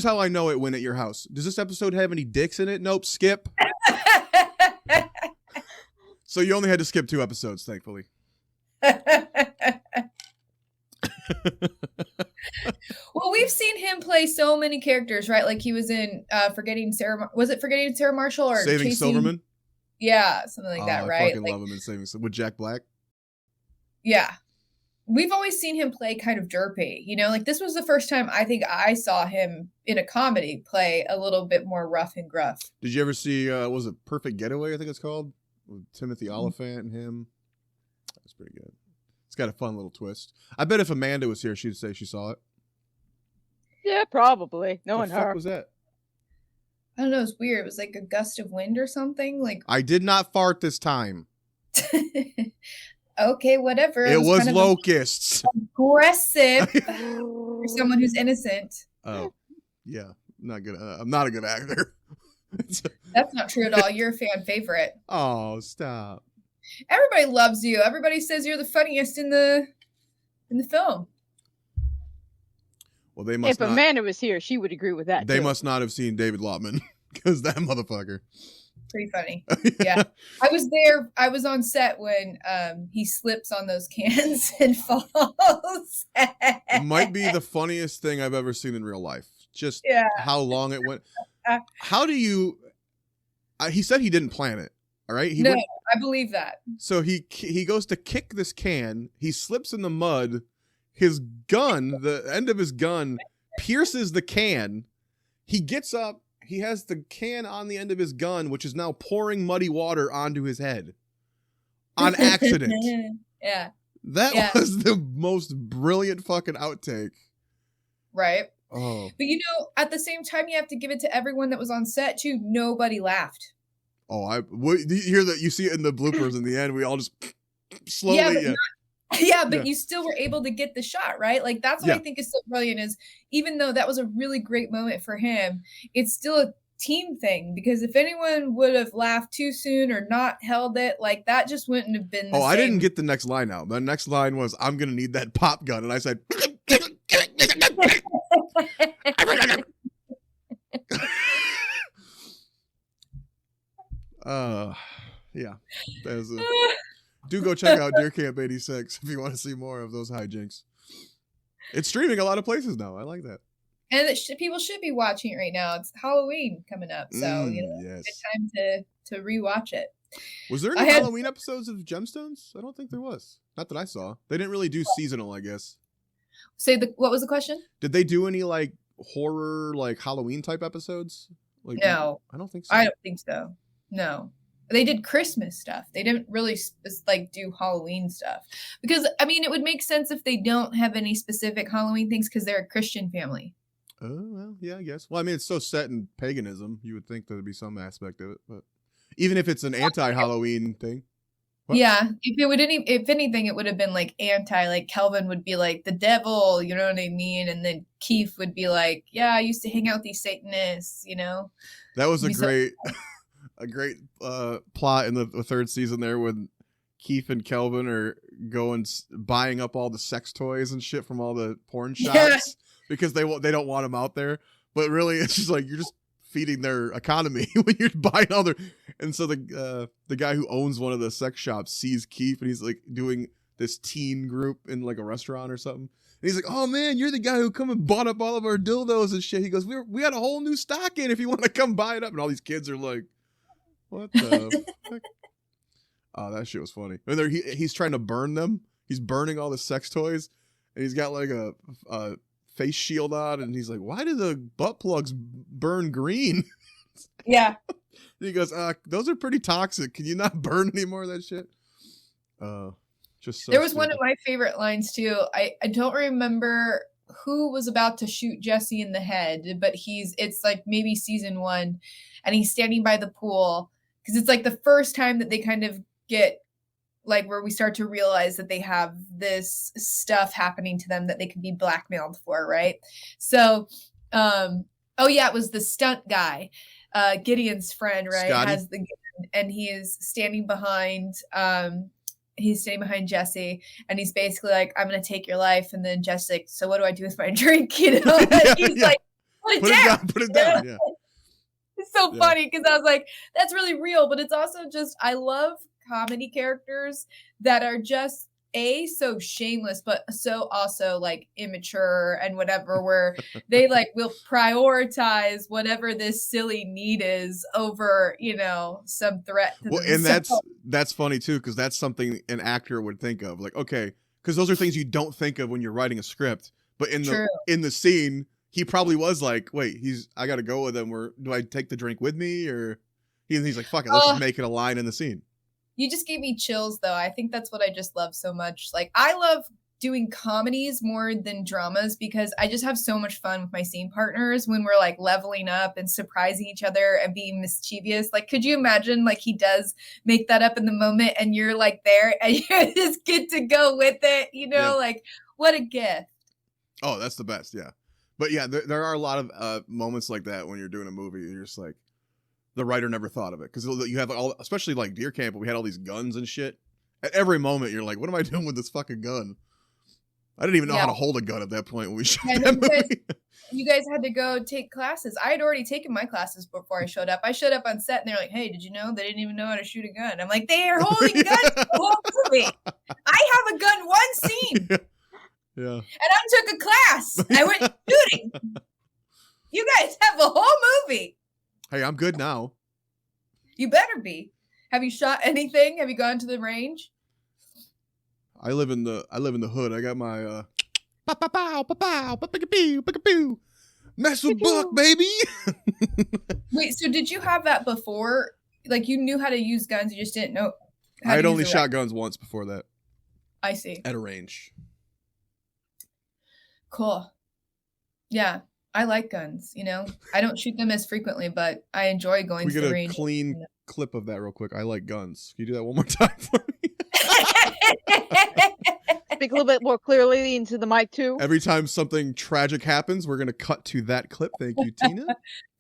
how I know it went at your house. Does this episode have any dicks in it? Nope, skip. So you only had to skip 2 episodes, thankfully. Well, we've seen him play so many characters, right? Like he was in Forgetting Sarah. Was it Forgetting Sarah Marshall or Saving Silverman? Yeah, something like that, right? I fucking love him in Saving with Jack Black. Yeah, we've always seen him play kind of derpy. You know, like this was the first time I think I saw him in a comedy play a little bit more rough and gruff. Did you ever see? Was it Perfect Getaway? I think it's called, with Timothy Olyphant and him. That was pretty good. It's got a fun little twist. I bet if Amanda was here, she'd say she saw it. Yeah, probably. Knowing her. What the fuck her. was that? I don't know. It's weird. It was like a gust of wind or something. Like I did not fart this time. Okay, whatever. It was kind of locusts. Aggressive for someone who's innocent. Oh, yeah. I'm not a good actor. That's not true at all. You're a fan favorite. Oh, stop. Everybody loves you. Everybody says you're the funniest in the film. Well, they must. If Amanda was here, she would agree with that. They must not have seen David Lotman, because that motherfucker. Pretty funny. Yeah, I was there. I was on set when he slips on those cans and falls. It might be the funniest thing I've ever seen in real life. Just how long it went. How do you? He said he didn't plan it. All right. I believe that. So he goes to kick this can. He slips in the mud. His gun, the end of his gun, pierces the can. He gets up. He has the can on the end of his gun, which is now pouring muddy water onto his head on accident. Yeah. That was the most brilliant fucking outtake. Right. Oh. But at the same time, you have to give it to everyone that was on set too. Nobody laughed. Oh, you hear that? You see it in the bloopers in the end. We all just slowly. But you still were able to get the shot, right? Like that's what I think is so brilliant is even though that was a really great moment for him, it's still a team thing because if anyone would have laughed too soon or not held it, like that just wouldn't have been the same. I didn't get the next line out. The next line was, I'm going to need that pop gun. And I said, yeah. Do go check out Deer Camp 86 if you want to see more of those hijinks. It's streaming a lot of places now. I like that. And people should be watching it right now. It's Halloween coming up, so good time to rewatch it. Was there any Halloween episodes of Gemstones? I don't think there was. Not that I saw. They didn't really do seasonal, I guess. What was the question? Did they do any like horror, like Halloween type episodes? Like no, I don't think so. I don't think so. No, they did Christmas stuff. They didn't really like do Halloween stuff because I mean it would make sense if they don't have any specific Halloween things because they're a Christian family. Oh, well, yeah, I guess. Well, I mean, it's so set in paganism, you would think there'd be some aspect of it, but even if it's an anti-Halloween thing. What? Yeah, if anything, it would have been like like Kelvin would be like the devil, you know what I mean? And then Keith would be like, yeah, I used to hang out with these Satanists, you know? That was a great plot in the third season there when Keith and Kelvin are buying up all the sex toys and shit from all the porn shops. Yeah. Because they don't want them out there, but really it's just like you're just feeding their economy when you're buying all their. And so the guy who owns one of the sex shops sees Keith and he's like doing this teen group in like a restaurant or something. And he's like, "Oh man, you're the guy who come and bought up all of our dildos and shit." He goes, "We had a whole new stock in if you want to come buy it up." And all these kids are like, "What the fuck?" Oh, that shit was funny. And he's trying to burn them. He's burning all the sex toys, and he's got like a face shield on, and he's like, "Why do the butt plugs burn green?" Yeah. And he goes, "Those are pretty toxic. Can you not burn any more of that shit?" Just so there was stupid. One of my favorite lines too. I don't remember who was about to shoot Jesse in the head, but it's like maybe season 1, and he's standing by the pool because it's like the first time that they kind of get like where we start to realize that they have this stuff happening to them that they could be blackmailed for, right? So, it was the stunt guy, Gideon's friend, right? Scotty. Has the gun, and he is standing behind, Jesse, and he's basically like, "I'm gonna take your life," and then Jesse's like, "So what do I do with my drink?" You know, he's like, "Put it down." Yeah. It's so funny because I was like, "That's really real," but it's also just I love comedy characters that are just so shameless but so also like immature and whatever where they like will prioritize whatever this silly need is over some threat to and that's funny too because that's something an actor would think of like okay because those are things you don't think of when you're writing a script but in the scene he probably was like wait I gotta go with him or do I take the drink with me or he's like fuck it let's just make it a line in the scene. You just gave me chills, though. I think that's what I just love so much. Like, I love doing comedies more than dramas because I just have so much fun with my scene partners when we're, like, leveling up and surprising each other and being mischievous. Like, could you imagine, like, he does make that up in the moment and you're, like, there and you just get to go with it, Like, what a gift. Oh, that's the best, yeah. But, yeah, there are a lot of moments like that when you're doing a movie. You're just like, the writer never thought of it because you have all, especially like Deer Camp, we had all these guns and shit. At every moment, you're like, "What am I doing with this fucking gun?" I didn't even know how to hold a gun at that point when we shot that movie. You guys had to go take classes. I had already taken my classes before I showed up. I showed up on set and they're like, "Hey, did you know they didn't even know how to shoot a gun?" I'm like, "They are holding guns the whole movie. I have a gun one scene." Yeah. And I took a class. I went shooting. You guys have a whole movie. Hey, I'm good now. You better be. Have you shot anything? Have you gone to the range? I live in the hood. I got my mess with Buck, baby. Wait, so did you have that before? Like you knew how to use guns, you just didn't know. I had only shot guns once before that. I see. At a range. Cool. Yeah. I like guns, I don't shoot them as frequently, but I enjoy going to the range. We get a clean clip of that real quick. I like guns. Can you do that one more time for me? Speak a little bit more clearly into the mic too. Every time something tragic happens, we're gonna cut to that clip. Thank you, Tina.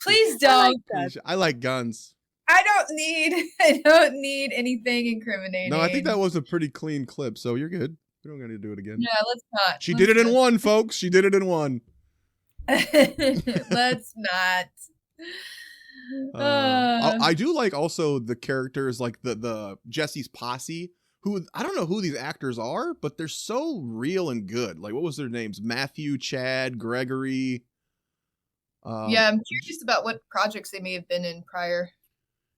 Please don't. I like guns. I don't need anything incriminating. No, I think that was a pretty clean clip, so you're good. We don't gotta do it again. Yeah, let's not. She did it in one, folks. She did it in one. Let's not. I do like also the characters, like the Jesse's posse, who I don't know who these actors are, but they're so real and good. Like, what was their names? Matthew, Chad, Gregory. Yeah, I'm curious about what projects they may have been in prior.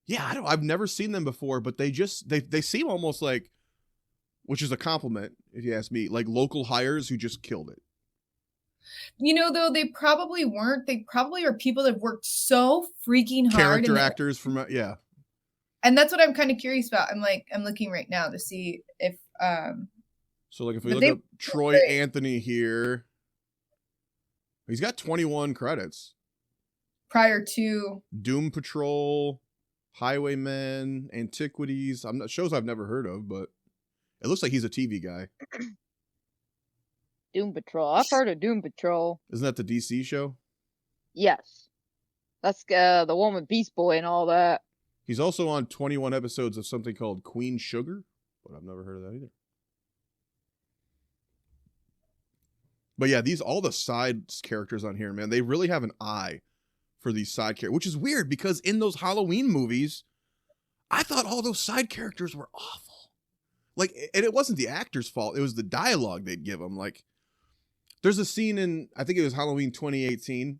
Yeah, I've never seen them before, but they seem almost like, which is a compliment if you ask me, like local hires who just killed it. You know, though, they probably weren't. They probably are people that have worked so freaking hard. Character actors from, yeah. And that's what I'm kind of curious about. I'm looking right now to see if So like if we look up Troy Anthony here, he's got 21 credits. Prior to Doom Patrol, Highwaymen, Antiquities. Shows I've never heard of, but it looks like he's a TV guy. Doom Patrol. I've heard of Doom Patrol. Isn't that the DC show? Yes. That's the one with Beast Boy and all that. He's also on 21 episodes of something called Queen Sugar, but I've never heard of that either. But yeah, all the side characters on here, man, they really have an eye for these side characters, which is weird because in those Halloween movies, I thought all those side characters were awful. Like, and it wasn't the actor's fault. It was the dialogue they'd give them. Like, there's a scene in, I think it was Halloween 2018,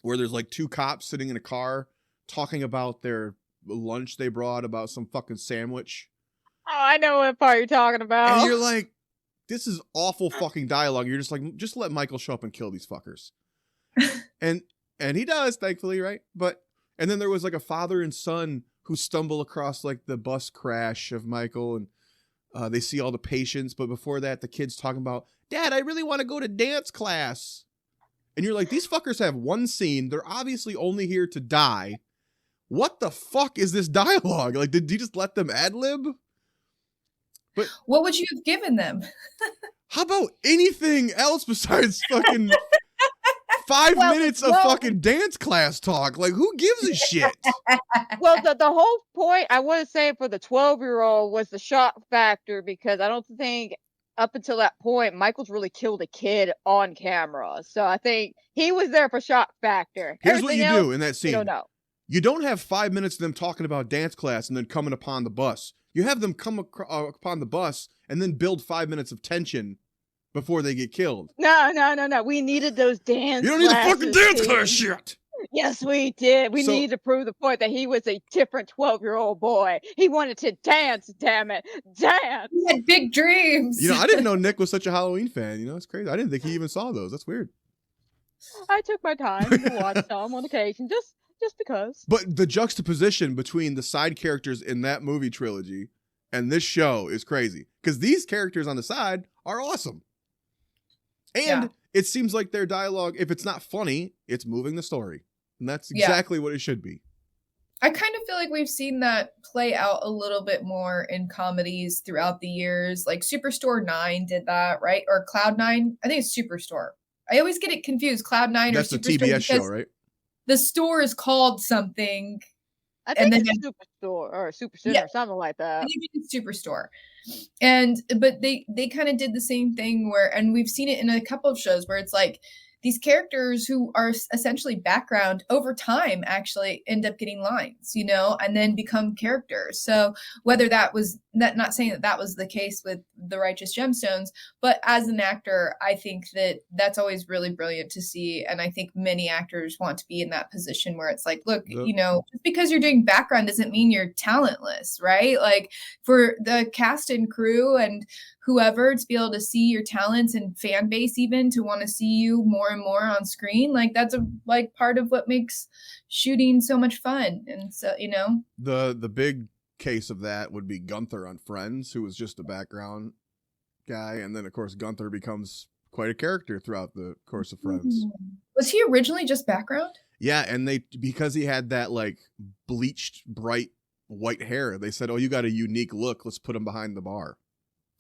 where there's like two cops sitting in a car talking about their lunch they brought, about some fucking sandwich. Oh, I know what part you're talking about. And you're like, this is awful fucking dialogue. You're just like, just let Michael show up and kill these fuckers. and he does, thankfully, right? And then there was like a father and son who stumble across like the bus crash of Michael, and they see all the patients. But before that, the kid's talking about, Dad, I really want to go to dance class. And you're like, these fuckers have one scene. They're obviously only here to die. What the fuck is this dialogue? Like, did you just let them ad-lib? But what would you have given them? How about anything else besides fucking 5 minutes of fucking dance class talk? Like, who gives a shit? Well, the whole point, I want to say, for the 12-year-old was the shock factor, because I don't think up until that point, Michael's really killed a kid on camera. So I think he was there for shock factor. Here's what you do in that scene. You don't know. You don't have 5 minutes of them talking about dance class and then coming upon the bus. You have them come upon the bus and then build 5 minutes of tension before they get killed. No. We needed those dance You don't need the fucking dance too. class shit. Yes, we did. We needed to prove the point that he was a different 12-year-old boy. He wanted to dance, damn it. Dance. He had big dreams. You know, I didn't know Nick was such a Halloween fan. You know, it's crazy. I didn't think he even saw those. That's weird. I took my time to watch some on occasion, just because. But the juxtaposition between the side characters in that movie trilogy and this show is crazy. Because these characters on the side are awesome. And it seems like their dialogue, if it's not funny, it's moving the story. And that's exactly what it should be. I kind of feel like we've seen that play out a little bit more in comedies throughout the years. Like Superstore 9 did that, right? Or Cloud 9. I think it's Superstore. I always get it confused. Cloud 9 or Superstore. That's the TBS show, right? The store is called something. I think it's Superstore or Super Center or something like that. I think it's Superstore. But they kind of did the same thing and we've seen it in a couple of shows where it's like these characters who are essentially background over time actually end up getting lines, you know, and then become characters. So whether that was not saying that was the case with the Righteous Gemstones, but as an actor, I think that's always really brilliant to see. And I think many actors want to be in that position where it's like, look, you know, just because you're doing background doesn't mean you're talentless, right? Like for the cast and crew and whoever to be able to see your talents and fan base even to want to see you more and more on screen, like that's part of what makes shooting so much fun. And so, you know, the big case of that would be Gunther on Friends, who was just a background guy, and then of course Gunther becomes quite a character throughout the course of Friends. Was he originally just background? Yeah, and because he had that like bleached bright white hair, they said, oh, you got a unique look, let's put him behind the bar.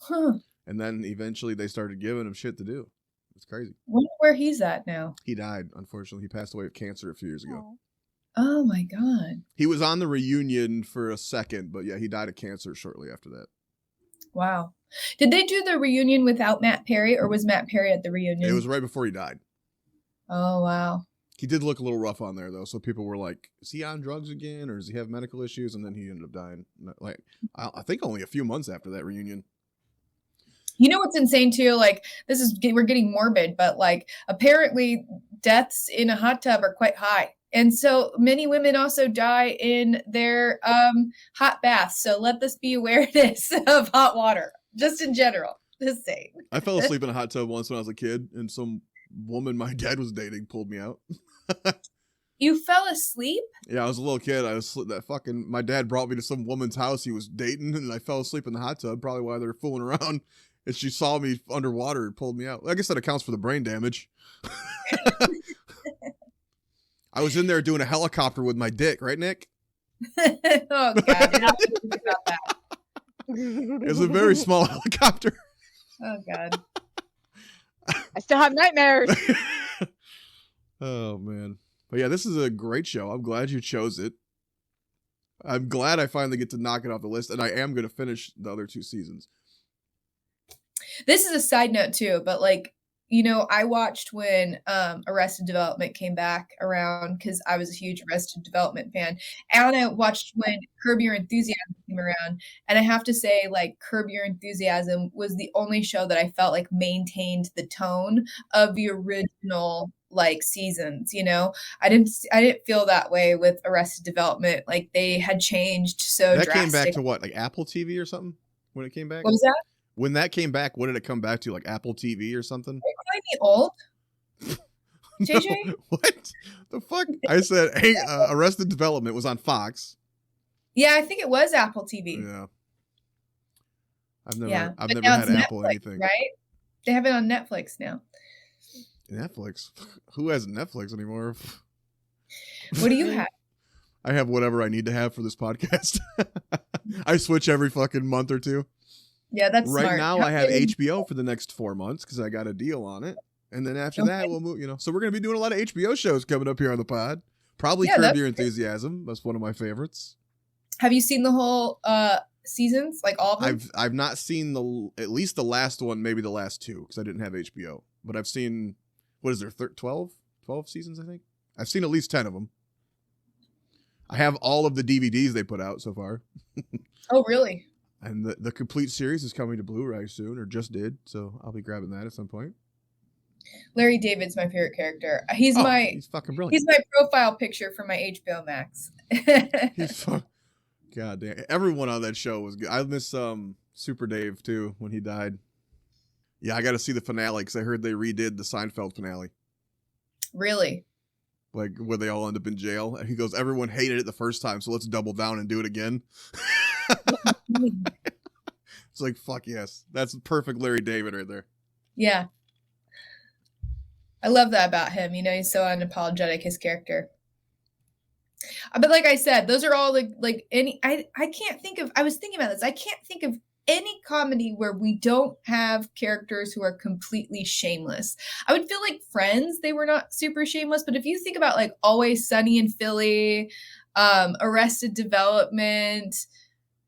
Huh. And then eventually they started giving him shit to do. It's crazy. Wonder where he's at now. He died, unfortunately. He passed away of cancer a few years ago. Oh my God. He was on the reunion for a second, but yeah, he died of cancer shortly after that. Wow. Did they do the reunion without Matt Perry, or was Matt Perry at the reunion? It was right before he died. Oh, wow. He did look a little rough on there, though. So people were like, is he on drugs again, or does he have medical issues? And then he ended up dying. Like, I think only a few months after that reunion. You know what's insane too? Like, we're getting morbid, but like apparently deaths in a hot tub are quite high. And so many women also die in their hot baths. So let this be awareness of hot water, just in general. Just saying. I fell asleep in a hot tub once when I was a kid, and some woman my dad was dating pulled me out. You fell asleep? Yeah, I was a little kid. My dad brought me to some woman's house he was dating, and I fell asleep in the hot tub, probably while they were fooling around. And she saw me underwater and pulled me out. I guess that accounts for the brain damage. I was in there doing a helicopter with my dick, right, Nick? Oh, God. You're not thinking about that. It was a very small helicopter. Oh, God. I still have nightmares. Oh, man. But yeah, this is a great show. I'm glad you chose it. I'm glad I finally get to knock it off the list, and I am going to finish the other 2 seasons. This is a side note too, but like, you know, I watched when Arrested Development came back around because I was a huge Arrested Development fan. And I watched when Curb Your Enthusiasm came around. And I have to say, like, Curb Your Enthusiasm was the only show that I felt like maintained the tone of the original like seasons, you know. I didn't feel that way with Arrested Development. Like, they had changed so that drastically. Came back to what, like Apple TV or something when it came back? What was that? When that came back, what did it come back to? Like Apple TV or something? Are you calling me old? JJ? No, what the fuck? I said, hey, Arrested Development was on Fox. Yeah, I think it was Apple TV. Yeah. I've never But had now it's Apple Netflix, anything. right? They have it on Netflix now. Netflix? Who has Netflix anymore? What do you have? I have whatever I need to have for this podcast. I switch every fucking month or two. Yeah, that's right smart. now. I have HBO for the next 4 months because I got a deal on it, and then after that we'll move. You know, so we're gonna be doing a lot of HBO shows coming up here on the pod. Probably Curb Your Enthusiasm. That's one of my favorites. Have you seen the whole seasons, like all of them? I've not seen at least the last one, maybe the last 2 because I didn't have HBO. But I've seen, what is there, 12 seasons? I think I've seen at least 10 of them. I have all of the DVDs they put out so far. Oh, really? And the complete series is coming to Blu-ray soon, or just did, so I'll be grabbing that at some point. Larry David's my favorite character. He's fucking brilliant. He's my profile picture for my HBO Max. God damn, everyone on that show was good. I miss Super Dave too when he died. Yeah, I got to see the finale because I heard they redid the Seinfeld finale. Really? Like where they all end up in jail. And he goes, everyone hated it the first time, so let's double down and do it again. It's like, fuck yes. That's perfect Larry David right there. Yeah. I love that about him. You know, he's so unapologetic, his character. But like I said, those are all like any, I can't think of, I was thinking about this. I can't think of any comedy where we don't have characters who are completely shameless. I would feel like Friends, they were not super shameless, but if you think about like Always Sunny in Philly, Arrested Development,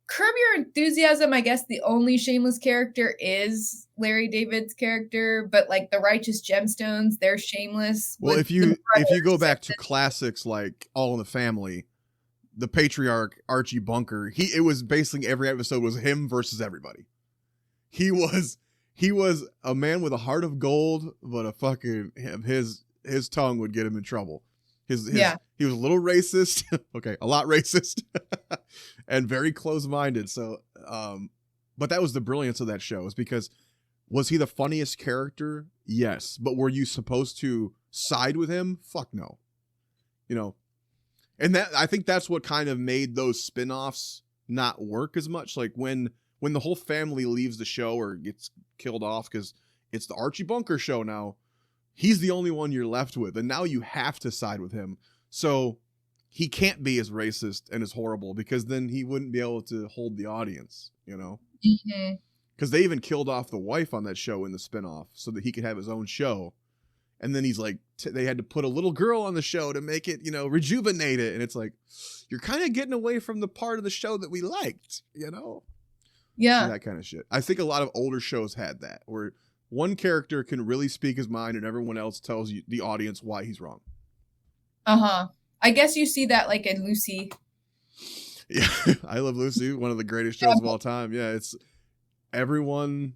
Curb Your Enthusiasm, I guess the only shameless character is Larry David's character, but like the Righteous Gemstones, they're shameless. Well, if you go back to classics like All in the Family, the patriarch Archie Bunker, it was basically every episode was him versus everybody. He was a man with a heart of gold, but a fucking his tongue would get him in trouble. He was a little racist, okay, a lot racist, and very close-minded. So, but that was the brilliance of that show, is because was he the funniest character? Yes, but were you supposed to side with him? Fuck no. You know, and that I think that's what kind of made those spin-offs not work as much. Like when the whole family leaves the show or gets killed off because it's the Archie Bunker show now. He's the only one you're left with, and now you have to side with him. So he can't be as racist and as horrible because then he wouldn't be able to hold the audience, you know? Mm-hmm. Because they even killed off the wife on that show in the spinoff so that he could have his own show. And then he's like, they had to put a little girl on the show to make it, rejuvenate it. And it's like, you're kind of getting away from the part of the show that we liked, Yeah. That kind of shit. I think a lot of older shows had that, where one character can really speak his mind and everyone else tells you, the audience, why he's wrong. Uh-huh. I guess you see that like in Lucy. Yeah, I Love Lucy, one of the greatest shows of all time. Yeah, it's everyone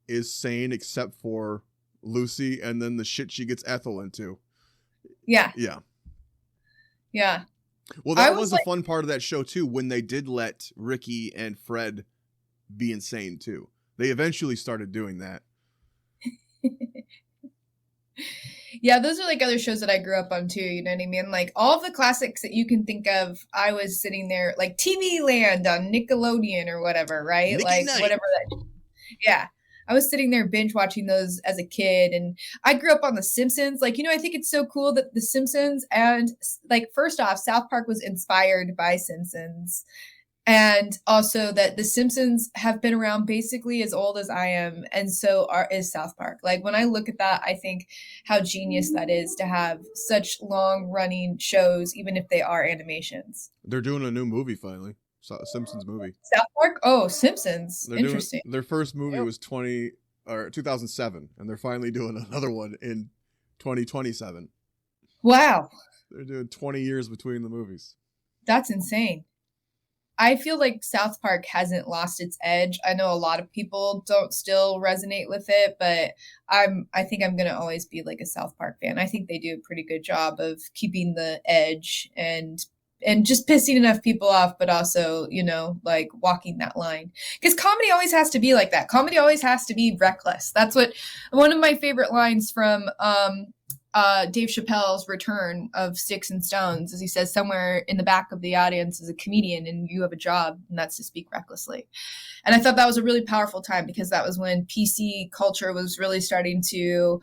is sane except for Lucy, and then the shit she gets Ethel into. Yeah. Yeah. Yeah. Well, that was a fun part of that show too, when they did let Ricky and Fred be insane too. They eventually started doing that. Yeah, those are like other shows that I grew up on too, you know what I mean? Like all of the classics that you can think of, I was sitting there, like TV Land on Nickelodeon or whatever, right? Nicky like Night. Whatever that. Yeah. I was sitting there binge watching those as a kid, and I grew up on The Simpsons. Like, I think it's so cool that The Simpsons and like, first off, South Park was inspired by Simpsons. And also that The Simpsons have been around basically as old as I am. And so is South Park. Like when I look at that, I think how genius that is to have such long running shows, even if they are animations. They're doing a new movie finally. Simpsons movie. South Park? Oh, Simpsons. Interesting. Their first movie was 2007, and they're finally doing another one in 2027. Wow. They're doing 20 years between the movies. That's insane. I feel like South Park hasn't lost its edge. I know a lot of people don't still resonate with it, but I think I'm going to always be like a South Park fan. I think they do a pretty good job of keeping the edge and just pissing enough people off, but also, like walking that line. Because comedy always has to be like that. Comedy always has to be reckless. That's what one of my favorite lines from Dave Chappelle's return of Sticks and Stones, as he says, somewhere in the back of the audience is a comedian and you have a job, and that's to speak recklessly. And I thought that was a really powerful time because that was when PC culture was really starting to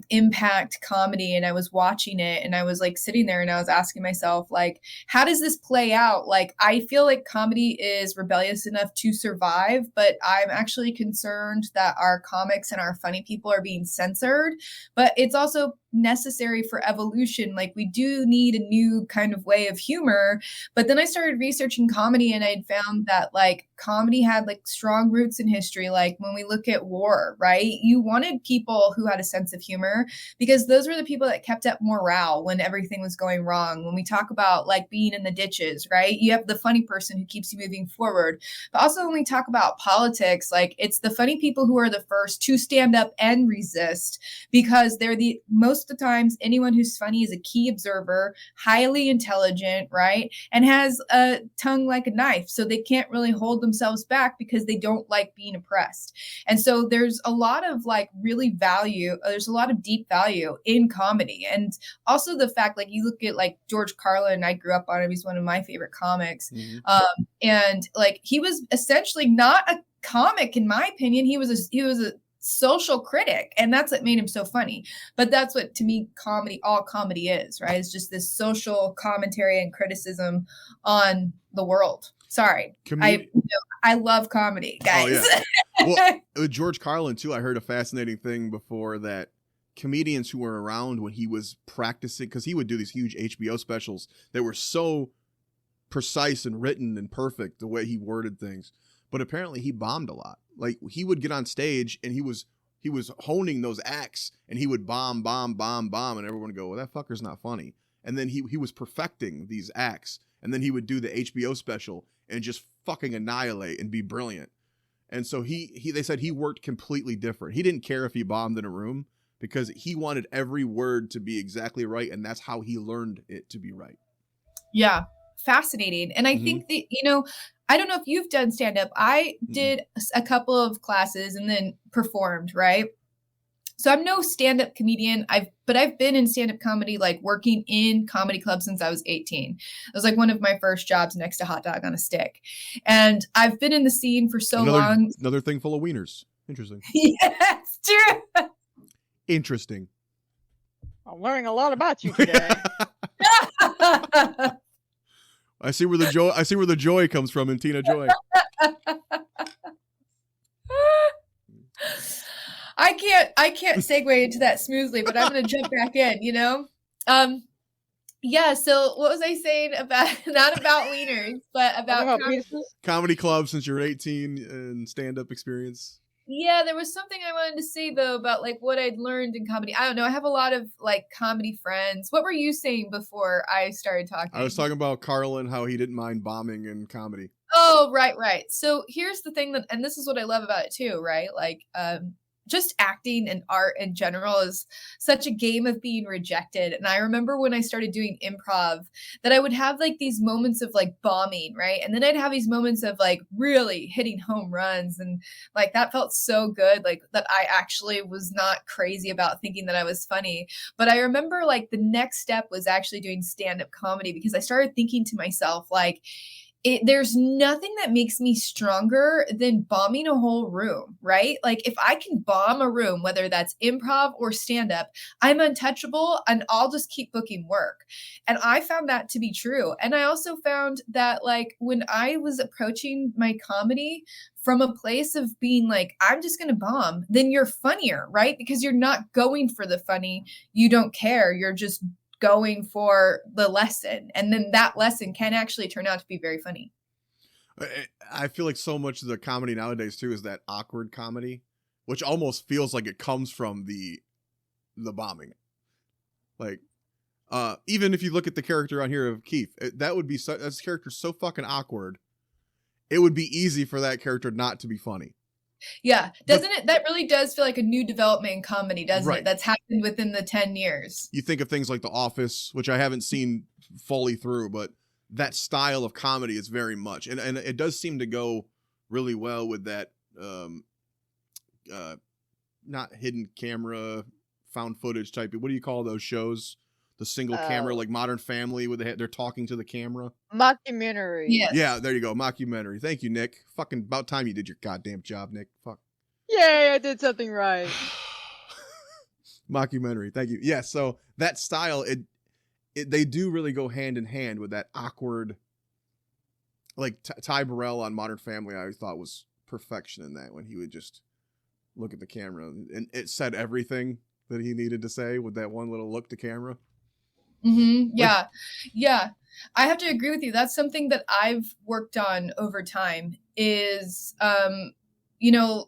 impact comedy. And I was watching it and I was like sitting there and I was asking myself, like, how does this play out? Like, I feel like comedy is rebellious enough to survive, but I'm actually concerned that our comics and our funny people are being censored. But it's also necessary for evolution. Like, we do need a new kind of way of humor. But then I started researching comedy and I'd found that like comedy had like strong roots in history. Like when we look at war, right? You wanted people who had a sense of humor because those were the people that kept up morale when everything was going wrong. When we talk about like being in the ditches, right? You have the funny person who keeps you moving forward. But also when we talk about politics, like it's the funny people who are the first to stand up and resist because they're the most of the times anyone who's funny is a key observer, highly intelligent, right? And has a tongue like a knife. So they can't really hold themselves back because they don't like being oppressed. And so there's a lot of like really there's a lot of deep value in comedy. And also the fact, like you look at like George Carlin, I grew up on him. He's one of my favorite comics. Mm-hmm. And like, he was essentially not a comic, in my opinion. He was a social critic, and that's what made him so funny. But that's what, to me, all comedy is, right? It's just this social commentary and criticism on the world. Sorry. I love comedy, guys. Oh, yeah. Well, George Carlin too, I heard a fascinating thing before, that comedians who were around when he was practicing, because he would do these huge HBO specials that were so precise and written and perfect, the way he worded things. But apparently he bombed a lot. Like, he would get on stage and he was honing those acts, and he would bomb, and everyone would go, well, that fucker's not funny. And then he was perfecting these acts, and then he would do the HBO special and just fucking annihilate and be brilliant. And so they said he worked completely different. He didn't care if he bombed in a room because he wanted every word to be exactly right, and that's how he learned it to be right. Yeah. Fascinating. And I think that, I don't know if you've done stand-up. I did a couple of classes and then performed, right? So I'm no stand-up comedian. But I've been in stand-up comedy, like working in comedy clubs since I was 18. It was like one of my first jobs next to Hot Dog on a Stick. And I've been in the scene for so long. Another thing full of wieners. Interesting. Yeah, it's true. Interesting. I'm learning a lot about you today. I see where the joy comes from in Tina Joy. I can't segue into that smoothly, but I'm gonna jump back in, you know? Yeah, so what was I saying about not about wieners, but about about comedy? penises? Comedy club since you're 18 and stand-up experience. Yeah, there was something I wanted to say though about like what I'd learned in comedy. I don't know. I have a lot of like comedy friends. What were you saying before I started talking? I was talking about Carlin, how he didn't mind bombing in comedy. Oh, right. So here's the thing that, and this is what I love about it too, right? Like, just acting and art in general is such a game of being rejected. And I remember when I started doing improv that I would have like these moments of like bombing, right? And then I'd have these moments of like really hitting home runs. And like that felt so good, like that I actually was not crazy about thinking that I was funny. But I remember like the next step was actually doing stand-up comedy because I started thinking to myself, like, there's nothing that makes me stronger than bombing a whole room, right? Like if I can bomb a room, whether that's improv or stand up, I'm untouchable and I'll just keep booking work. And I found that to be true. And I also found that like when I was approaching my comedy from a place of being like, I'm just going to bomb, then you're funnier, right? Because you're not going for the funny. You don't care. You're just going for the lesson, and then that lesson can actually turn out to be very funny. I feel like so much of the comedy nowadays too is that awkward comedy, which almost feels like it comes from the bombing. Like even if you look at the character on here of Keith, that would be this character's so fucking awkward, it would be easy for that character not to be funny. Yeah, doesn't it? That really does feel like a new development in comedy, doesn't it? That's happened within the 10 years. You think of things like The Office, which I haven't seen fully through, but that style of comedy is very much, and it does seem to go really well with that, not hidden camera, found footage type. What do you call those shows? The single camera, like Modern Family, where they're talking to the camera. Mockumentary. Yes. Yeah, there you go. Mockumentary. Thank you, Nick. Fucking about time you did your goddamn job, Nick. Fuck. Yay, I did something right. Mockumentary. Thank you. Yeah, so that style, they do really go hand in hand with that awkward, like Ty Burrell on Modern Family, I always thought was perfection in that, when he would just look at the camera and it said everything that he needed to say with that one little look to camera. Mm-hmm. Yeah. Yeah. I have to agree with you. That's something that I've worked on over time is, you know,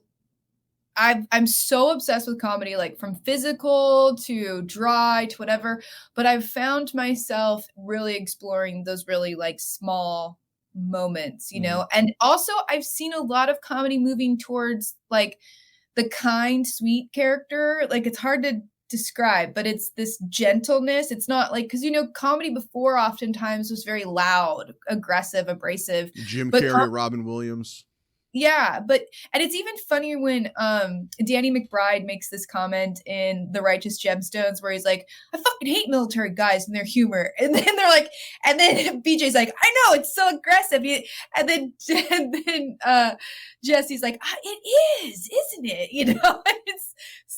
I'm so obsessed with comedy, like from physical to dry to whatever, but I've found myself really exploring those really like small moments, you know, and also I've seen a lot of comedy moving towards like the kind, sweet character. Like it's hard to describe, but it's this gentleness. It's not like, because you know, comedy before oftentimes was very loud, aggressive, abrasive. Jim Carrey, Robin Williams. Yeah, and it's even funnier when Danny McBride makes this comment in The Righteous Gemstones where he's like, I fucking hate military guys and their humor. And then they're like, and then BJ's like, I know, it's so aggressive. And then Jesse's like, it is, isn't it? You know,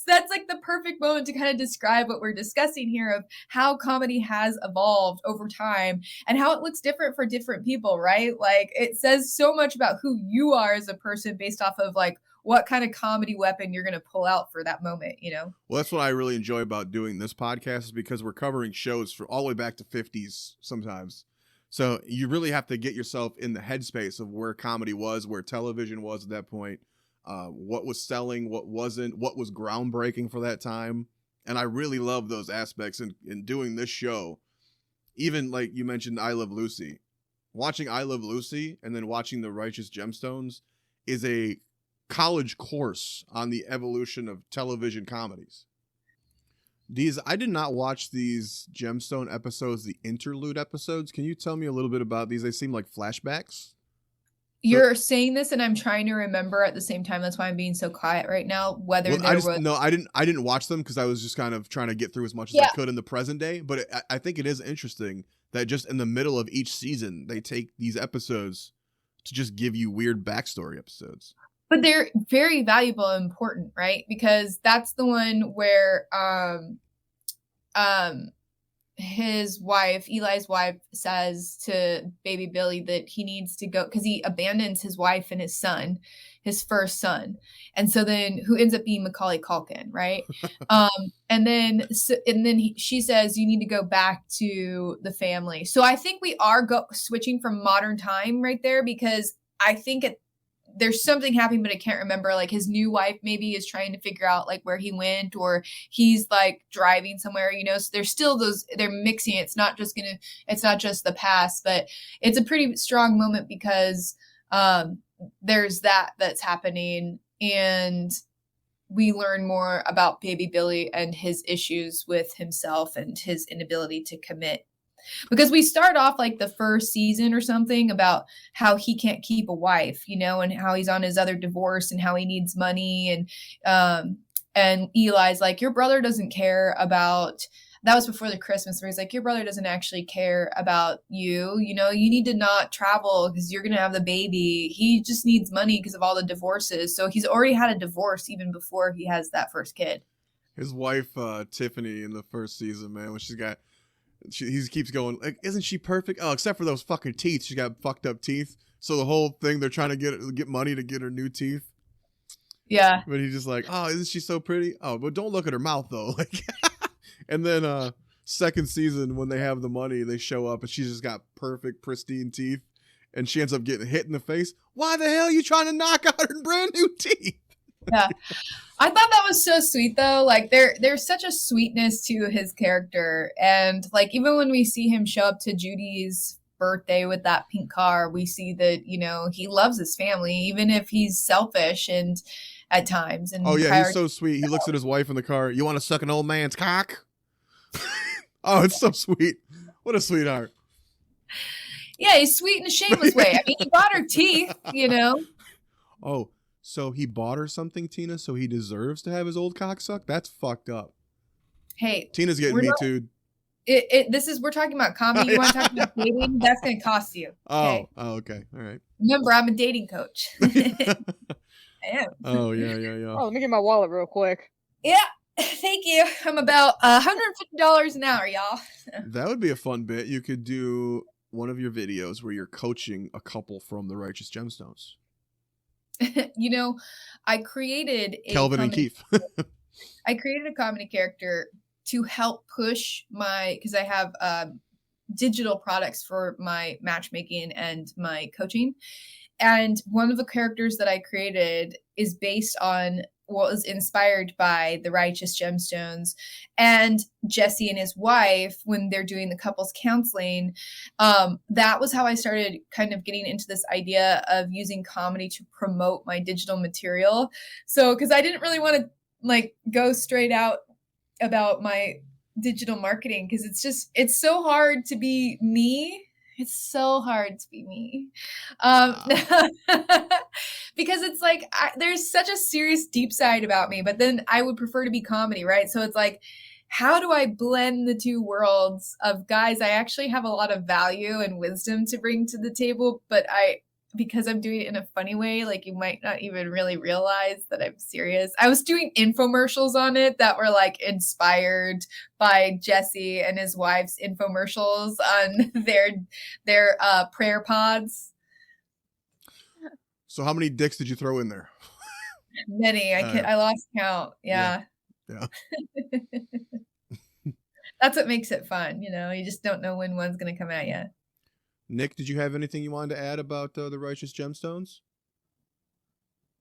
that's like the perfect moment to kind of describe what we're discussing here of how comedy has evolved over time and how it looks different for different people, right? Like it says so much about who you are as a person based off of like what kind of comedy weapon you're going to pull out for that moment, you know? Well, that's what I really enjoy about doing this podcast is because we're covering shows for all the way back to 50s sometimes. So you really have to get yourself in the headspace of where comedy was, where television was at that point, what was selling, what wasn't, what was groundbreaking for that time. And I really love those aspects in doing this show. Even like you mentioned, I Love Lucy. Watching I Love Lucy and then watching The Righteous Gemstones is a college course on the evolution of television comedies. I did not watch these Gemstone episodes, the interlude episodes. Can you tell me a little bit about these? They seem like flashbacks. You're saying this and I'm trying to remember at the same time. That's why I'm being so quiet right now. Whether well, there was... No, I didn't watch them because I was just kind of trying to get through as much as I could in the present day. But I think it is interesting that just in the middle of each season, they take these episodes to just give you weird backstory episodes. But they're very valuable and important, right? Because that's the one where his wife, Eli's wife, says to baby Billy that he needs to go because he abandons his wife and his son, his first son. And so then who ends up being Macaulay Culkin, right? And then she says, you need to go back to the family. So I think we are switching from modern time right there, because I think there's something happening, but I can't remember. Like his new wife maybe is trying to figure out like where he went, or he's like driving somewhere, you know. So there's still they're mixing. It's not just the past, but it's a pretty strong moment because there's that's happening, and we learn more about baby Billy and his issues with himself and his inability to commit. Because we start off like the first season or something about how he can't keep a wife, you know, and how he's on his other divorce and how he needs money. And Eli's like, your brother doesn't care about, that was before the Christmas, where he's like, your brother doesn't actually care about you. You know, you need to not travel because you're going to have the baby. He just needs money because of all the divorces. So he's already had a divorce even before he has that first kid. His wife, Tiffany, in the first season, man, when he keeps going, like, isn't she perfect? Oh, except for those fucking teeth. She got fucked up teeth. So the whole thing, they're trying to get money to get her new teeth. Yeah. But he's just like, oh, isn't she so pretty? Oh, but don't look at her mouth, though. Like, and then second season, when they have the money, they show up, and she's just got perfect, pristine teeth. And she ends up getting hit in the face. Why the hell are you trying to knock out her brand new teeth? Yeah. I thought that was so sweet though. Like there's such a sweetness to his character. And like even when we see him show up to Judy's birthday with that pink car, we see that, you know, he loves his family, even if he's selfish and at times. And oh yeah, he's so sweet. He looks at his wife in the car. You want to suck an old man's cock? Oh, it's so sweet. What a sweetheart. Yeah, he's sweet in a shameless way. I mean, he bought her teeth, you know. Oh, so he bought her something, Tina, so he deserves to have his old cock sucked? That's fucked up. Hey, Tina's getting me too. We're talking about comedy. You want to talk about dating? That's going to cost you. Okay? Oh, okay. All right. Remember, I'm a dating coach. I am. Oh, yeah. Oh, let me get my wallet real quick. Yeah, thank you. I'm about $150 an hour, y'all. That would be a fun bit. You could do one of your videos where you're coaching a couple from the Righteous Gemstones. You know, I created Kelvin and Keith. I created a comedy character to help push because I have digital products for my matchmaking and my coaching. And one of the characters that I created is based on what was inspired by the Righteous Gemstones and Jesse and his wife when they're doing the couples counseling. That was how I started kind of getting into this idea of using comedy to promote my digital material. So, because I didn't really want to like go straight out about my digital marketing, because it's so hard to be me. It's so hard to be me. Because it's like, there's such a serious deep side about me, but then I would prefer to be comedy, right? So it's like, how do I blend the two worlds of guys? I actually have a lot of value and wisdom to bring to the table, but because I'm doing it in a funny way, like you might not even really realize that I'm serious. I was doing infomercials on it that were like inspired by Jesse and his wife's infomercials on their prayer pods. So how many dicks did you throw in there? Many. I lost count. Yeah. That's what makes it fun. You know, you just don't know when one's going to come at you. Nick, did you have anything you wanted to add about the Righteous Gemstones?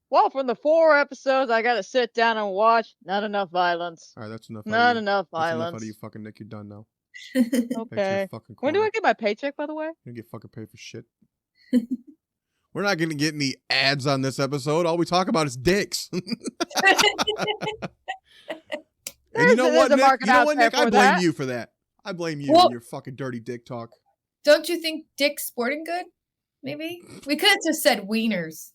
Well, from the 4 episodes I got to sit down and watch, not enough violence. All right, that's enough. Not enough That's enough violence. out of you, fucking Nick. You're done now. Okay. When do I get my paycheck, by the way? You get fucking paid for shit. We're not going to get any ads on this episode. All we talk about is dicks. And you know what, Nick? I blame you for that. I blame you and your fucking dirty dick talk. Don't you think Dick's Sporting Good? Maybe we could have just said wieners,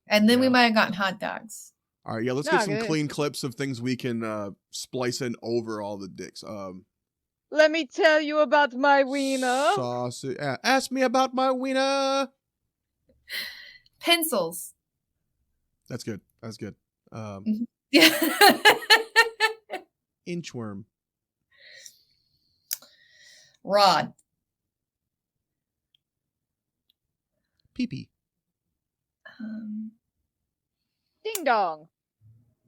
and then we might have gotten hot dogs. All right, yeah. Let's get some clean clips of things we can splice in over all the dicks. Let me tell you about my wiener. Sausage. Ask me about my wiener. Pencils. That's good. That's good. Yeah. Inchworm. Rod. Pee-pee. Ding dong.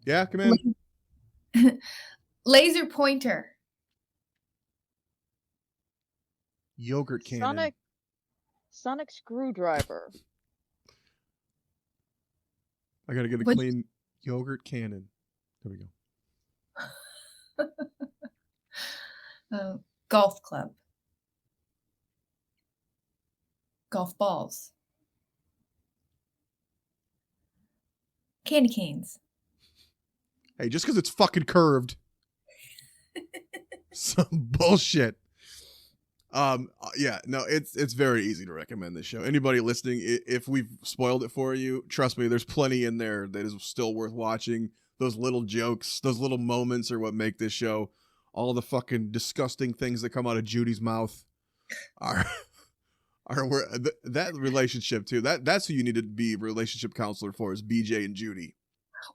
Yeah, come in. Laser pointer. Yogurt cannon. Sonic screwdriver. I gotta get a clean yogurt cannon. There we go. Golf club. Golf balls. Candy canes. Hey, just because it's fucking curved. Some bullshit. Yeah, no, it's very easy to recommend this show. Anybody listening, if we've spoiled it for you, trust me, there's plenty in there that is still worth watching. Those little jokes, those little moments are what make this show. All the fucking disgusting things that come out of Judy's mouth are where that relationship too. That's who you need to be relationship counselor for, is BJ and Judy.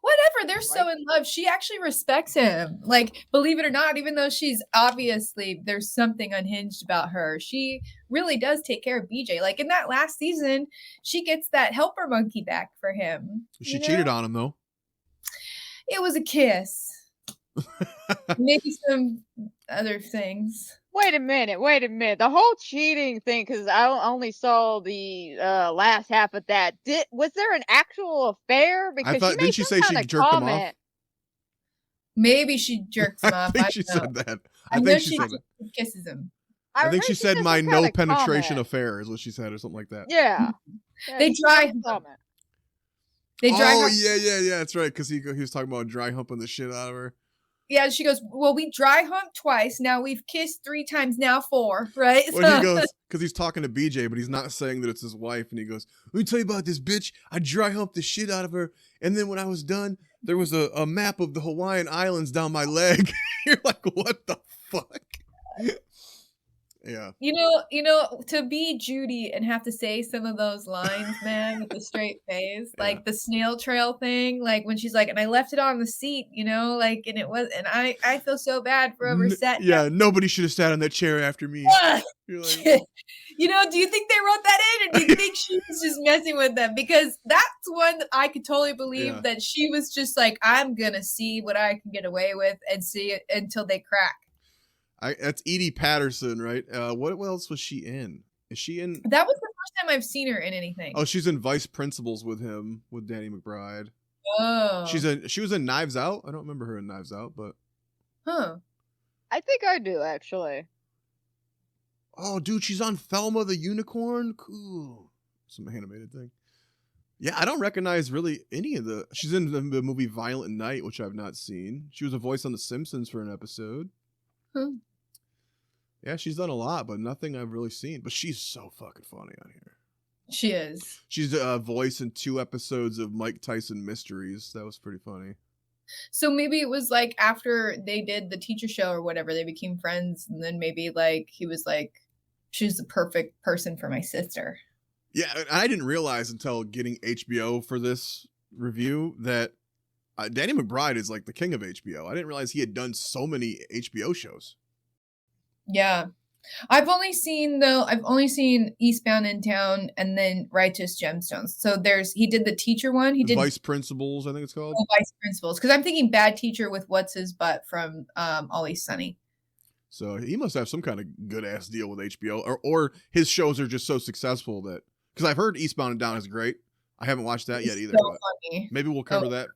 Whatever, they're so in love. She actually respects him. Like, believe it or not, even though she's obviously there's something unhinged about her, she really does take care of BJ. Like in that last season, she gets that helper monkey back for him. She cheated on him though. It was a kiss. Maybe some other things. Wait a minute. The whole cheating thing, because I only saw the last half of that. Was there an actual affair? Because I thought, didn't she say she jerked him off? Maybe she jerks him off. I think she said that. I think she said that. Kisses him. I think she said my no penetration affair is what she said, or something like that. Yeah. They dry hump. They dry hump. Yeah. That's right. Because he was talking about dry humping the shit out of her. Yeah, she goes, well, we dry humped twice. Now we've kissed 3 times, now 4, right? Well, he goes, because he's talking to BJ, but he's not saying that it's his wife. And he goes, let me tell you about this bitch. I dry humped the shit out of her. And then when I was done, there was a map of the Hawaiian Islands down my leg. You're like, what the fuck? Yeah. You know, to be Judy and have to say some of those lines, man, with a straight face, like the snail trail thing, like when she's like, and I left it on the seat, like, and it was, and I feel so bad for oversetting. Yeah, nobody should have sat on that chair after me. You're like, do you think they wrote that in, or do you think she was just messing with them? Because that's one that I could totally believe that she was just like, I'm gonna see what I can get away with and see it until they crack. That's Edie Patterson, right? What else was she in? Is she in? That was the first time I've seen her in anything. Oh, she's in Vice Principals with him, with Danny McBride. Oh. She was in Knives Out. I don't remember her in Knives Out, but. Huh. I think I do, actually. Oh, dude, she's on Thelma the Unicorn? Cool. Some animated thing. Yeah, I don't recognize really any of the... She's in the movie Violent Night, which I've not seen. She was a voice on The Simpsons for an episode. Yeah, she's done a lot, but nothing I've really seen. But she's so fucking funny on here. She is. She's a voice in 2 episodes of Mike Tyson Mysteries. That was pretty funny. So maybe it was like after they did the teacher show or whatever, they became friends, and then maybe like he was like, she's the perfect person for my sister. Yeah, I didn't realize until getting HBO for this review that Danny McBride is like the king of HBO. I didn't realize he had done so many HBO shows. Yeah. I've only seen Eastbound and Down and then Righteous Gemstones. So he did the teacher one. He did Vice Principals, I think it's called. Vice Principals. Because I'm thinking Bad Teacher with What's His Butt from Always Sunny. So he must have some kind of good ass deal with HBO, or his shows are just so successful that, because I've heard Eastbound and Down is great. I haven't watched that yet either. So funny. Maybe we'll cover that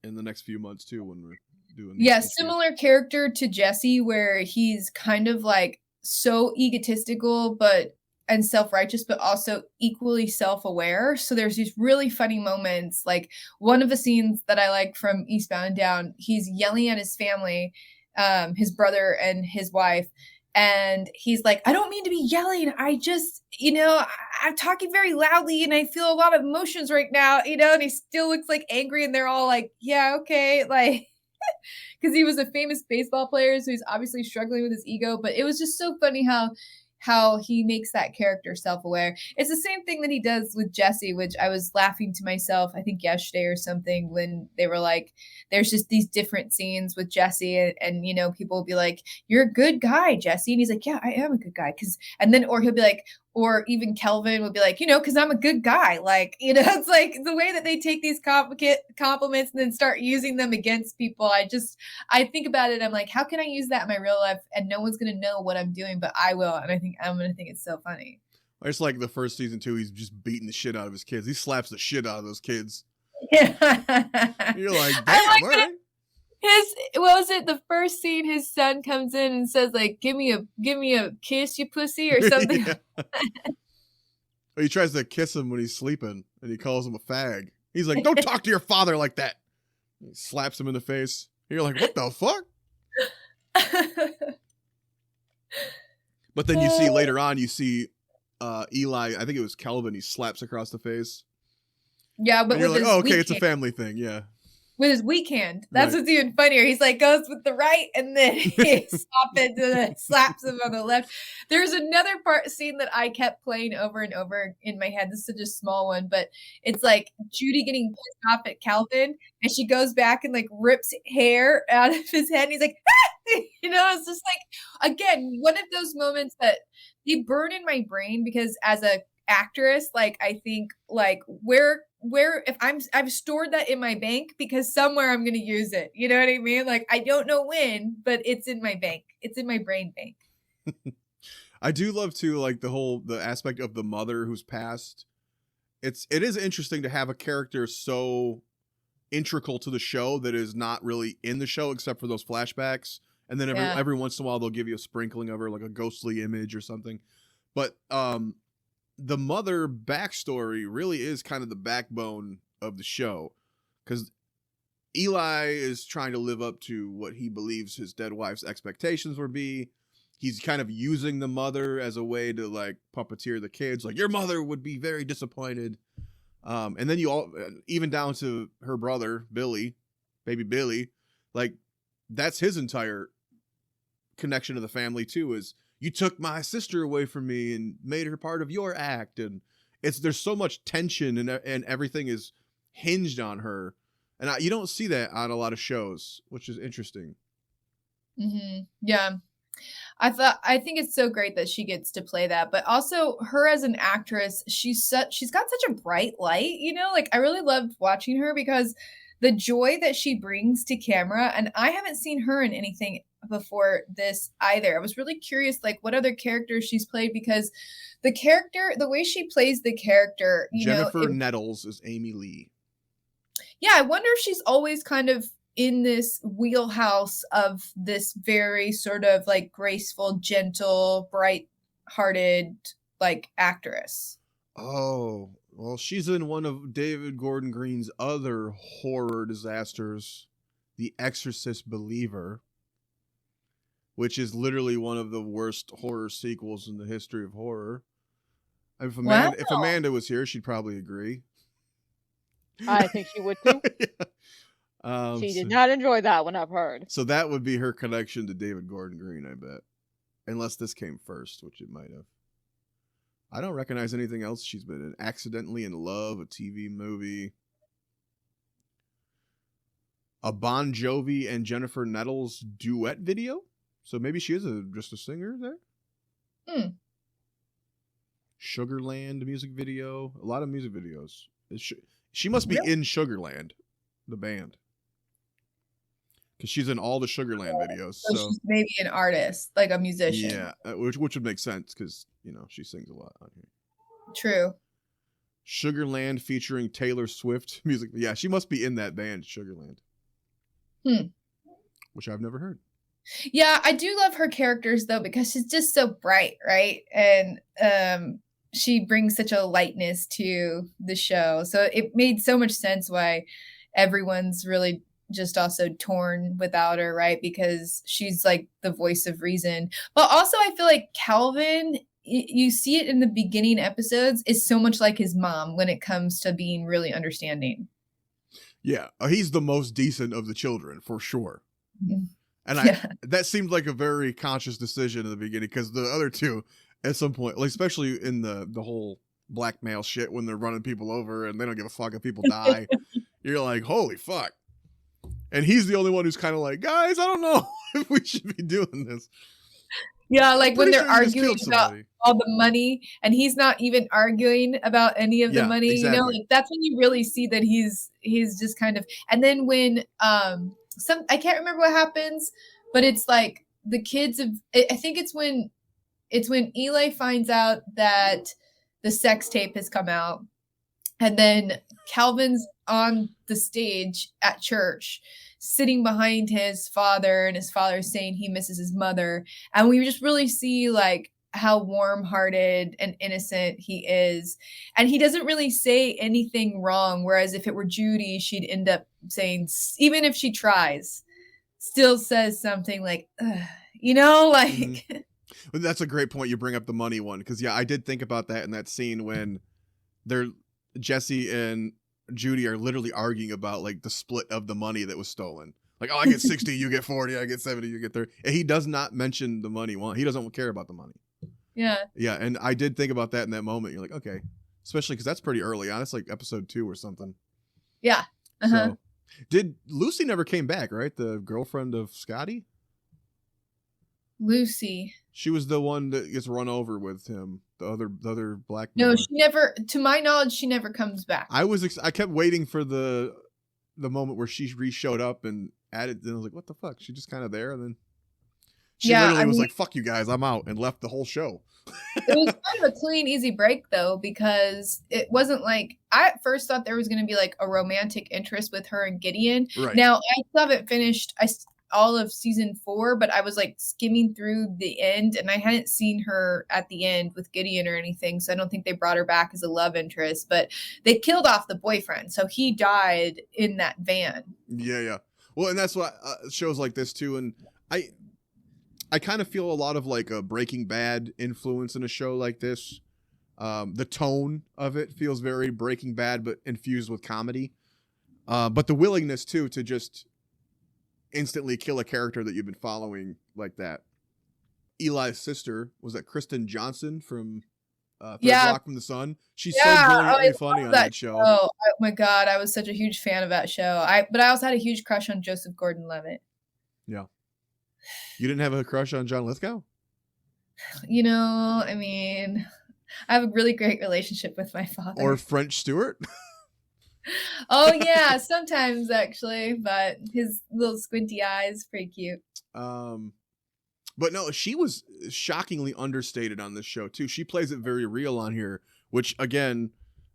in the next few months too when we're doing. Yeah, similar character to Jesse, where he's kind of like so egotistical and self-righteous, but also equally self-aware. So there's these really funny moments. Like one of the scenes that I like from Eastbound and Down, he's yelling at his family, his brother and his wife. And he's like, I don't mean to be yelling. I just, I'm talking very loudly and I feel a lot of emotions right now, and he still looks like angry, and they're all like, yeah, okay. Like, because he was a famous baseball player. So he's obviously struggling with his ego, but it was just so funny how how he makes that character self-aware. It's the same thing that he does with Jesse, which I was laughing to myself, I think yesterday or something, when they were like, there's just these different scenes with Jesse, and you know, people will be like, you're a good guy, Jesse. And he's like, yeah, I am a good guy. Or he'll be like, or even Kelvin would be like, you know, because I'm a good guy. Like, you know, it's like the way that they take these compliments and then start using them against people. I think about it. I'm like, how can I use that in my real life? And no one's going to know what I'm doing, but I will. And I think I'm going to think it's so funny. It's like the first season too. He's just beating the shit out of his kids. He slaps the shit out of those kids. Yeah. You're like, damn, all right. What was it? The first scene, his son comes in and says, like, give me a kiss, you pussy, or something. He tries to kiss him when he's sleeping, and he calls him a fag. He's like, don't talk to your father like that. He slaps him in the face. You're like, what the fuck? But then you see later on, Eli, I think it was Kelvin, he slaps across the face. Yeah, but and you're like, oh, okay, it's a family thing, yeah. With his weak hand. That's what's even funnier. He's like, goes with the right, and then he slaps him on the left. There's another scene that I kept playing over and over in my head. This is such a small one, but it's like Judy getting pissed off at Calvin, and she goes back and like rips hair out of his head, and he's like, ah! You know, it's just like, again, one of those moments that they burn in my brain, because as a actress, like, I think like where if I've stored that in my bank, because somewhere I'm going to use it. You know what I mean? Like, I don't know when, but it's in my bank. It's in my brain bank. I do love too, like the aspect of the mother who's passed. It is interesting to have a character so integral to the show that is not really in the show except for those flashbacks. And then every once in a while, they'll give you a sprinkling of her, like a ghostly image or something. But, the mother backstory really is kind of the backbone of the show, because Eli is trying to live up to what he believes his dead wife's expectations would be. He's kind of using the mother as a way to like puppeteer the kids. Like, your mother would be very disappointed. And then even down to her brother, Billy, baby Billy, like that's his entire connection to the family too, is you took my sister away from me and made her part of your act. And there's so much tension and everything is hinged on her. And you don't see that on a lot of shows, which is interesting. Mm-hmm. Yeah. I think it's so great that she gets to play that, but also her as an actress, she's got such a bright light, you know, like I really loved watching her because the joy that she brings to camera, and I haven't seen her in anything before this either. I was really curious, like what other characters she's played, because the way she plays the character, Jennifer Nettles is Amy Lee. Yeah, I wonder if she's always kind of in this wheelhouse of this very sort of like graceful, gentle, bright-hearted like actress. Oh, well, she's in one of David Gordon Green's other horror disasters, The Exorcist Believer, which is literally one of the worst horror sequels in the history of horror. If Amanda was here, she'd probably agree. I think she would too. Yeah. She did not enjoy that one, I've heard. So that would be her connection to David Gordon Green, I bet. Unless this came first, which it might have. I don't recognize anything else she's been in. Accidentally in Love, a TV movie. A Bon Jovi and Jennifer Nettles duet video? So maybe she is just a singer there? Sugarland music video. A lot of music videos. She must be in Sugarland, the band. Because she's in all the Sugarland videos. So she's maybe an artist, like a musician. Yeah, which would make sense because, she sings a lot on here. True. Sugarland featuring Taylor Swift music. Yeah, she must be in that band, Sugarland. Which I've never heard. Yeah, I do love her characters, though, because she's just so bright, right? And she brings such a lightness to the show. So it made so much sense why everyone's really just also torn without her, right? Because she's like the voice of reason. But also I feel like Calvin, you see it in the beginning episodes, is so much like his mom when it comes to being really understanding. Yeah, he's the most decent of the children, for sure. Mm-hmm. And that seemed like a very conscious decision in the beginning, because the other two, at some point, like especially in the whole blackmail shit when they're running people over and they don't give a fuck if people die. You're like, holy fuck. And he's the only one who's kind of like, guys, I don't know if we should be doing this. Yeah, like when Pretty they're sure he just arguing killed about somebody. all the money, and he's not even arguing about any of the Yeah, money. You know, exactly. like that's when you really see that he's just kind of. And then when I can't remember what happens, but it's like the kids of. I think it's when Eli finds out that the sex tape has come out, and then Calvin's on the stage at church, sitting behind his father, and his father is saying he misses his mother. And we just really see like how warm-hearted and innocent he is. And he doesn't really say anything wrong. Whereas if it were Judy, she'd end up saying, even if she tries, still says something like, ugh, you know, like. Mm-hmm. Well, that's a great point. You bring up the money one. Cause yeah, I did think about that in that scene when Jesse and Judy are literally arguing about like the split of the money that was stolen. Like, oh, I get 60, you get 40, I get 70, you get 30. And he does not mention the money one. He doesn't care about the money. Yeah. Yeah. And I did think about that in that moment. You're like, okay. Especially because that's pretty early on. It's like episode 2 or something. Yeah. Uh-huh. So, did Lucy never came back, right? The girlfriend of Scotty? Lucy. She was the one that gets run over with him. The other black. No, she never. To my knowledge, she never comes back. I kept waiting for the moment where she showed up and added. And I was like, what the fuck? She just kind of there, and then she literally was like, "Fuck you guys, I'm out," and left the whole show. It was kind of a clean, easy break though, because it wasn't like I at first thought there was going to be like a romantic interest with her and Gideon. Right. Now I still haven't finished all of season 4, but I was like skimming through the end, and I hadn't seen her at the end with Gideon or anything, so I don't think they brought her back as a love interest. But they killed off the boyfriend, so he died in that van. Yeah. Well, and that's why shows like this too, and I kind of feel a lot of like a Breaking Bad influence in a show like this. The tone of it feels very Breaking Bad, but infused with comedy. But the willingness too to just instantly kill a character that you've been following like that. Eli's sister was that Kristen Johnson from Third Rock from the Sun. She's so brilliantly funny on that show. Oh my god, I was such a huge fan of that show. But I also had a huge crush on Joseph Gordon-Levitt. Yeah. You didn't have a crush on John Lithgow? You know, I mean, I have a really great relationship with my father. Or French Stewart? Oh yeah, sometimes actually, but his little squinty eyes, pretty cute. But no, she was shockingly understated on this show too. She plays it very real on here, which again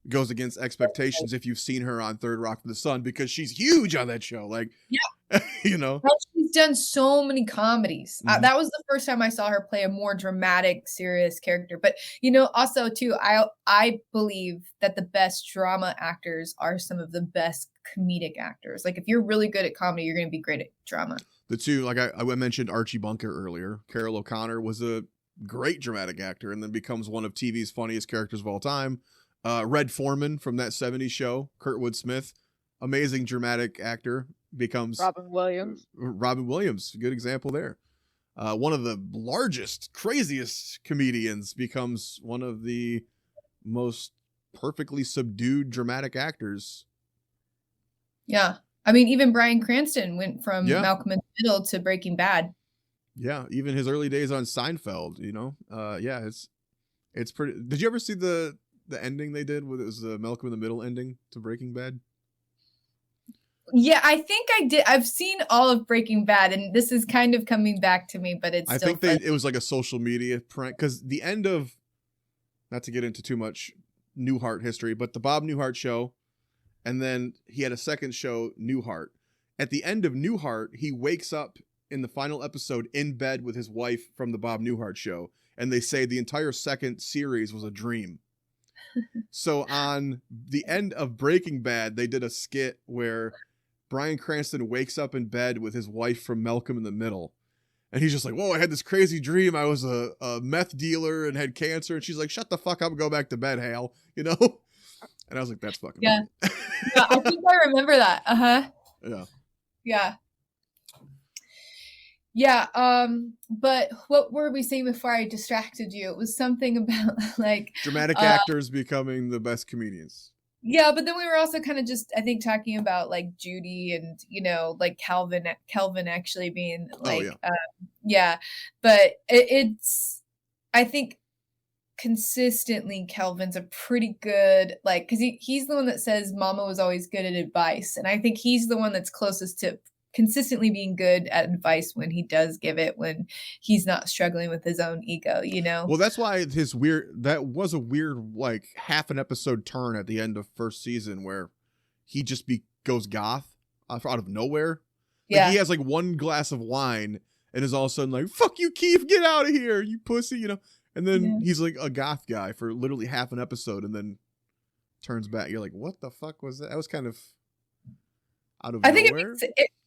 goes against expectations if you've seen her on Third Rock from the Sun, because she's huge on that show. Like, yeah, you know, she's done so many comedies. Mm-hmm. That was the first time I saw her play a more dramatic, serious character. But you know, also too, I believe that the best drama actors are some of the best comedic actors. Like, if you're really good at comedy, you're going to be great at drama. The two, like I mentioned Archie Bunker earlier. Carol O'Connor was a great dramatic actor and then becomes one of TV's funniest characters of all time. Red Foreman from that 70s show, Kurtwood Smith, amazing dramatic actor, becomes Robin Williams. Good example there. One of the largest, craziest comedians becomes one of the most perfectly subdued dramatic actors. Yeah. I mean, even Bryan Cranston went from Malcolm in the Middle to Breaking Bad. Yeah, even his early days on Seinfeld, you know. It's pretty. Did you ever see the ending they did with it was the Malcolm in the Middle ending to Breaking Bad? Yeah, I think I did. I've seen all of Breaking Bad, and this is kind of coming back to me, but it's still it was like a social media prank, because the end of, not to get into too much Newhart history, but the Bob Newhart show, and then he had a second show, Newhart. At the end of Newhart, he wakes up in the final episode in bed with his wife from the Bob Newhart show, and they say the entire second series was a dream. So on the end of Breaking Bad, they did a skit where Bryan Cranston wakes up in bed with his wife from Malcolm in the Middle. And he's just like, whoa, I had this crazy dream. I was a meth dealer and had cancer. And she's like, shut the fuck up and go back to bed, Hal. You know? And I was like, that's fucking yeah. Yeah, I think I remember that. Uh-huh. Yeah. Yeah. Yeah, but what were we saying before I distracted you? It was something about like Dramatic actors becoming the best comedians. yeah, but then we were also kind of just I think talking about like Judy and like Kelvin actually being Oh yeah. like yeah, but it's I think consistently Kelvin's a pretty good like because he's the one that says Mama was always good at advice, and I think he's the one that's closest to consistently being good at advice when he does give it, when he's not struggling with his own ego. Well, that's why that was a weird like half an episode turn at the end of first season where he just goes goth out of nowhere. Like Yeah. he has like one glass of wine and is all of a sudden like, "Fuck you, Keith, get out of here, you pussy," And then he's like a goth guy for literally half an episode, and then turns back. You're like, "What the fuck was that?" That was kind of out of I think nowhere.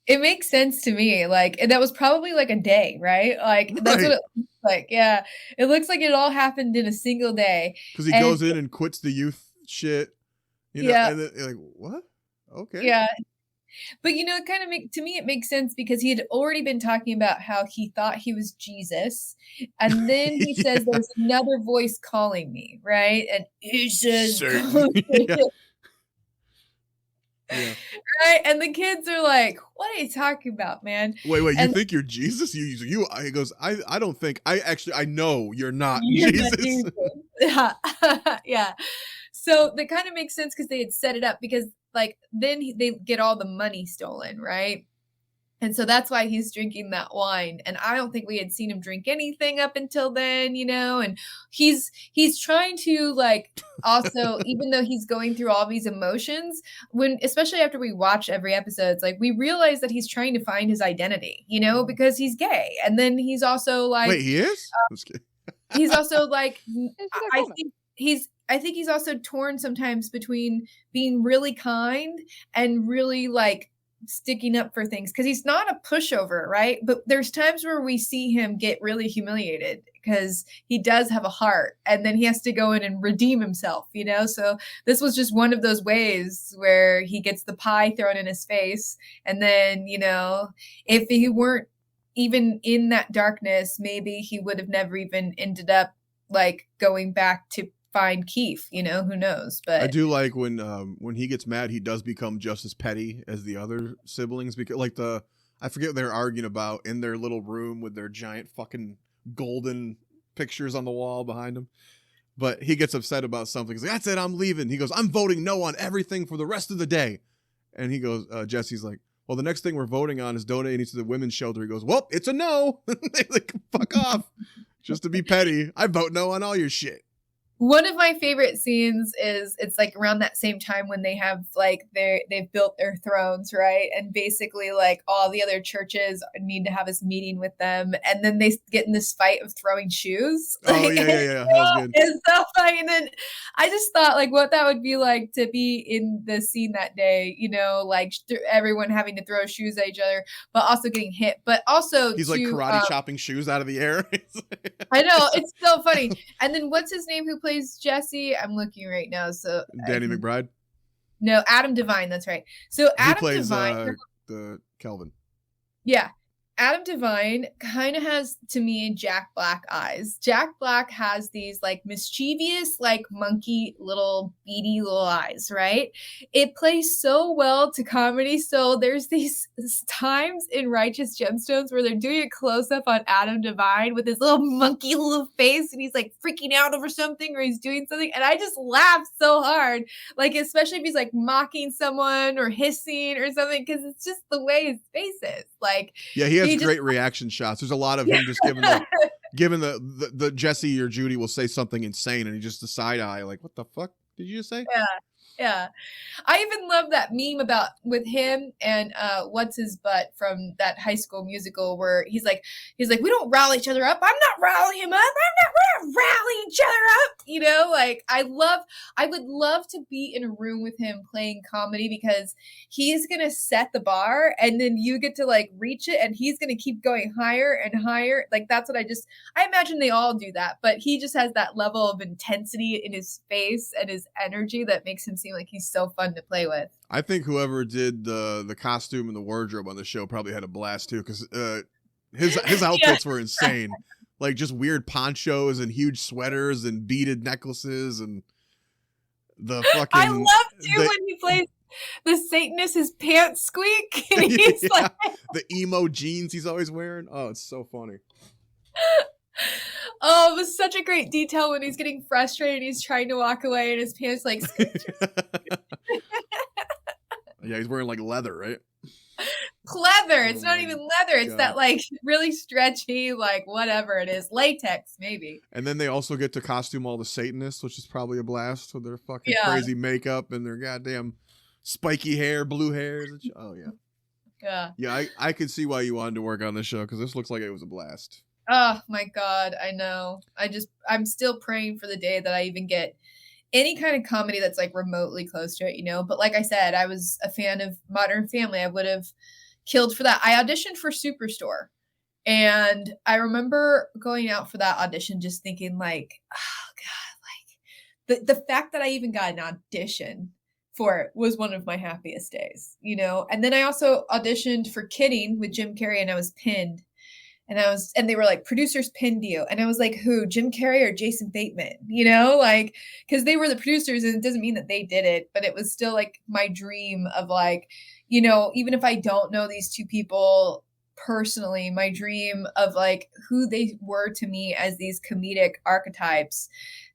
it makes sense to me. Like, and that was probably like a day, right? Like, that's what it looks like. Yeah. It looks like it all happened in a single day. Because he goes in and quits the youth shit, Yeah. and then you're like, what? Okay. Yeah. But it kind of to me it makes sense because he had already been talking about how he thought he was Jesus, and then he says there's another voice calling me, right? And he says, Yeah. right? And the kids are like, "What are you talking about, man?" Wait, you And think you're Jesus? He goes, I don't think I know you're not you're Jesus. not Jesus. Yeah. Yeah. So that kind of makes sense because they had set it up because like then they get all the money stolen, right? And so that's why he's drinking that wine. And I don't think we had seen him drink anything up until then, and he's trying to like also, even though he's going through all these emotions, especially after we watch every episode, it's like we realize that he's trying to find his identity, because he's gay. And then he's also like, wait, he is? he's also like, I think he's also torn sometimes between being really kind and really like sticking up for things because he's not a pushover, right? But there's times where we see him get really humiliated because he does have a heart, and then he has to go in and redeem himself, so this was just one of those ways where he gets the pie thrown in his face, and then if he weren't even in that darkness, maybe he would have never even ended up like going back to find Keith, who knows. But I do like when he gets mad, he does become just as petty as the other siblings, because like I forget what they're arguing about in their little room with their giant fucking golden pictures on the wall behind him. But he gets upset about something. He's like, "That's it, I'm leaving." He goes, "I'm voting no on everything for the rest of the day." And he goes, Jesse's like, "Well, the next thing we're voting on is donating to the women's shelter." He goes, "Well, it's a no." They're like, "Fuck off." Just to be petty. I vote no on all your shit. One of my favorite scenes is it's like around that same time when they have like they've built their thrones, right? And basically like all the other churches need to have this meeting with them, and then they get in this fight of throwing shoes. Oh yeah. That was good. It's so funny. And then I just thought like what that would be like to be in the scene that day, like everyone having to throw shoes at each other, but also getting hit. But also he's like karate chopping shoes out of the air. I know, it's so funny. And then what's his name who plays Jesse? I'm looking right now. So Danny McBride? No, Adam Devine. That's right. So Adam plays Devine, the Kelvin. Yeah. Adam Devine kind of has, to me, Jack Black eyes. Jack Black has these like mischievous, like monkey little beady little eyes, right? It plays so well to comedy. So there's these times in Righteous Gemstones where they're doing a close up on Adam Devine with his little monkey little face, and he's like freaking out over something or he's doing something. And I just laugh so hard, like especially if he's like mocking someone or hissing or something, because it's just the way his face is. Like, yeah, he has great reaction shots. There's a lot of him just giving the Jesse or Judy will say something insane, and he just the side eye like, "What the fuck did you just say?" Yeah. I even love that meme with him and what's his butt from that High School Musical where he's like, "We don't rally each other up. I'm not rallying him up. We're not rallying each other up." Like I would love to be in a room with him playing comedy, because he's gonna set the bar and then you get to like reach it, and he's gonna keep going higher and higher. Like that's what I imagine they all do that, but he just has that level of intensity in his face and his energy that makes him seem like he's so fun to play with. I think whoever did the costume and the wardrobe on the show probably had a blast too, because His outfits were insane. Like just weird ponchos and huge sweaters and beaded necklaces and the fucking. I love too when he plays the Satanist, his pants squeak. And he's like the emo jeans he's always wearing. Oh, it's so funny. Oh, it was such a great detail when he's getting frustrated. He's trying to walk away and his pants like. Yeah, he's wearing like leather, right? Leather. It's not even leather. It's God. that like really stretchy, like whatever it is, latex maybe. And then they also get to costume all the Satanists, which is probably a blast with their fucking crazy makeup and their goddamn spiky hair, blue hairs. Oh yeah. Yeah, I could see why you wanted to work on this show because this looks like it was a blast. Oh my God, I know. I'm still praying for the day that I even get any kind of comedy that's like remotely close to it, you know? But like I said, I was a fan of Modern Family. I would have killed for that. I auditioned for Superstore. And I remember going out for that audition just thinking like, oh God, like the fact that I even got an audition for it was one of my happiest days, you know? And then I also auditioned for Kidding with Jim Carrey and I was pinned. And they were like, producers pinned you. And I was like, who, Jim Carrey or Jason Bateman? You know, like, because they were the producers and it doesn't mean that they did it, but it was still like my dream of like, you know, even if I don't know these two people personally, my dream of like who they were to me as these comedic archetypes,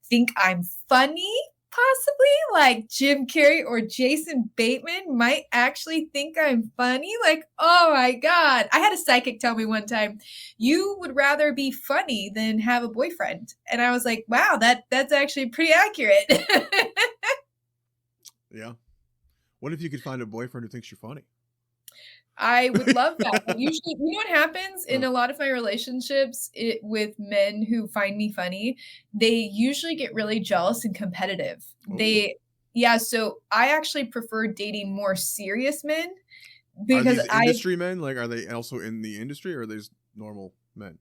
think I'm funny. Possibly like Jim Carrey or Jason Bateman might actually think I'm funny. Like, oh my God. I had a psychic tell me one time, you would rather be funny than have a boyfriend. And I was like, wow, that's actually pretty accurate. Yeah. What if you could find a boyfriend who thinks you're funny? I would love that. But usually, you know what happens in a lot of my relationships with men who find me funny? They usually get really jealous and competitive. Ooh. So I actually prefer dating more serious men because are these industry men? Like, are they also in the industry or are they just normal men?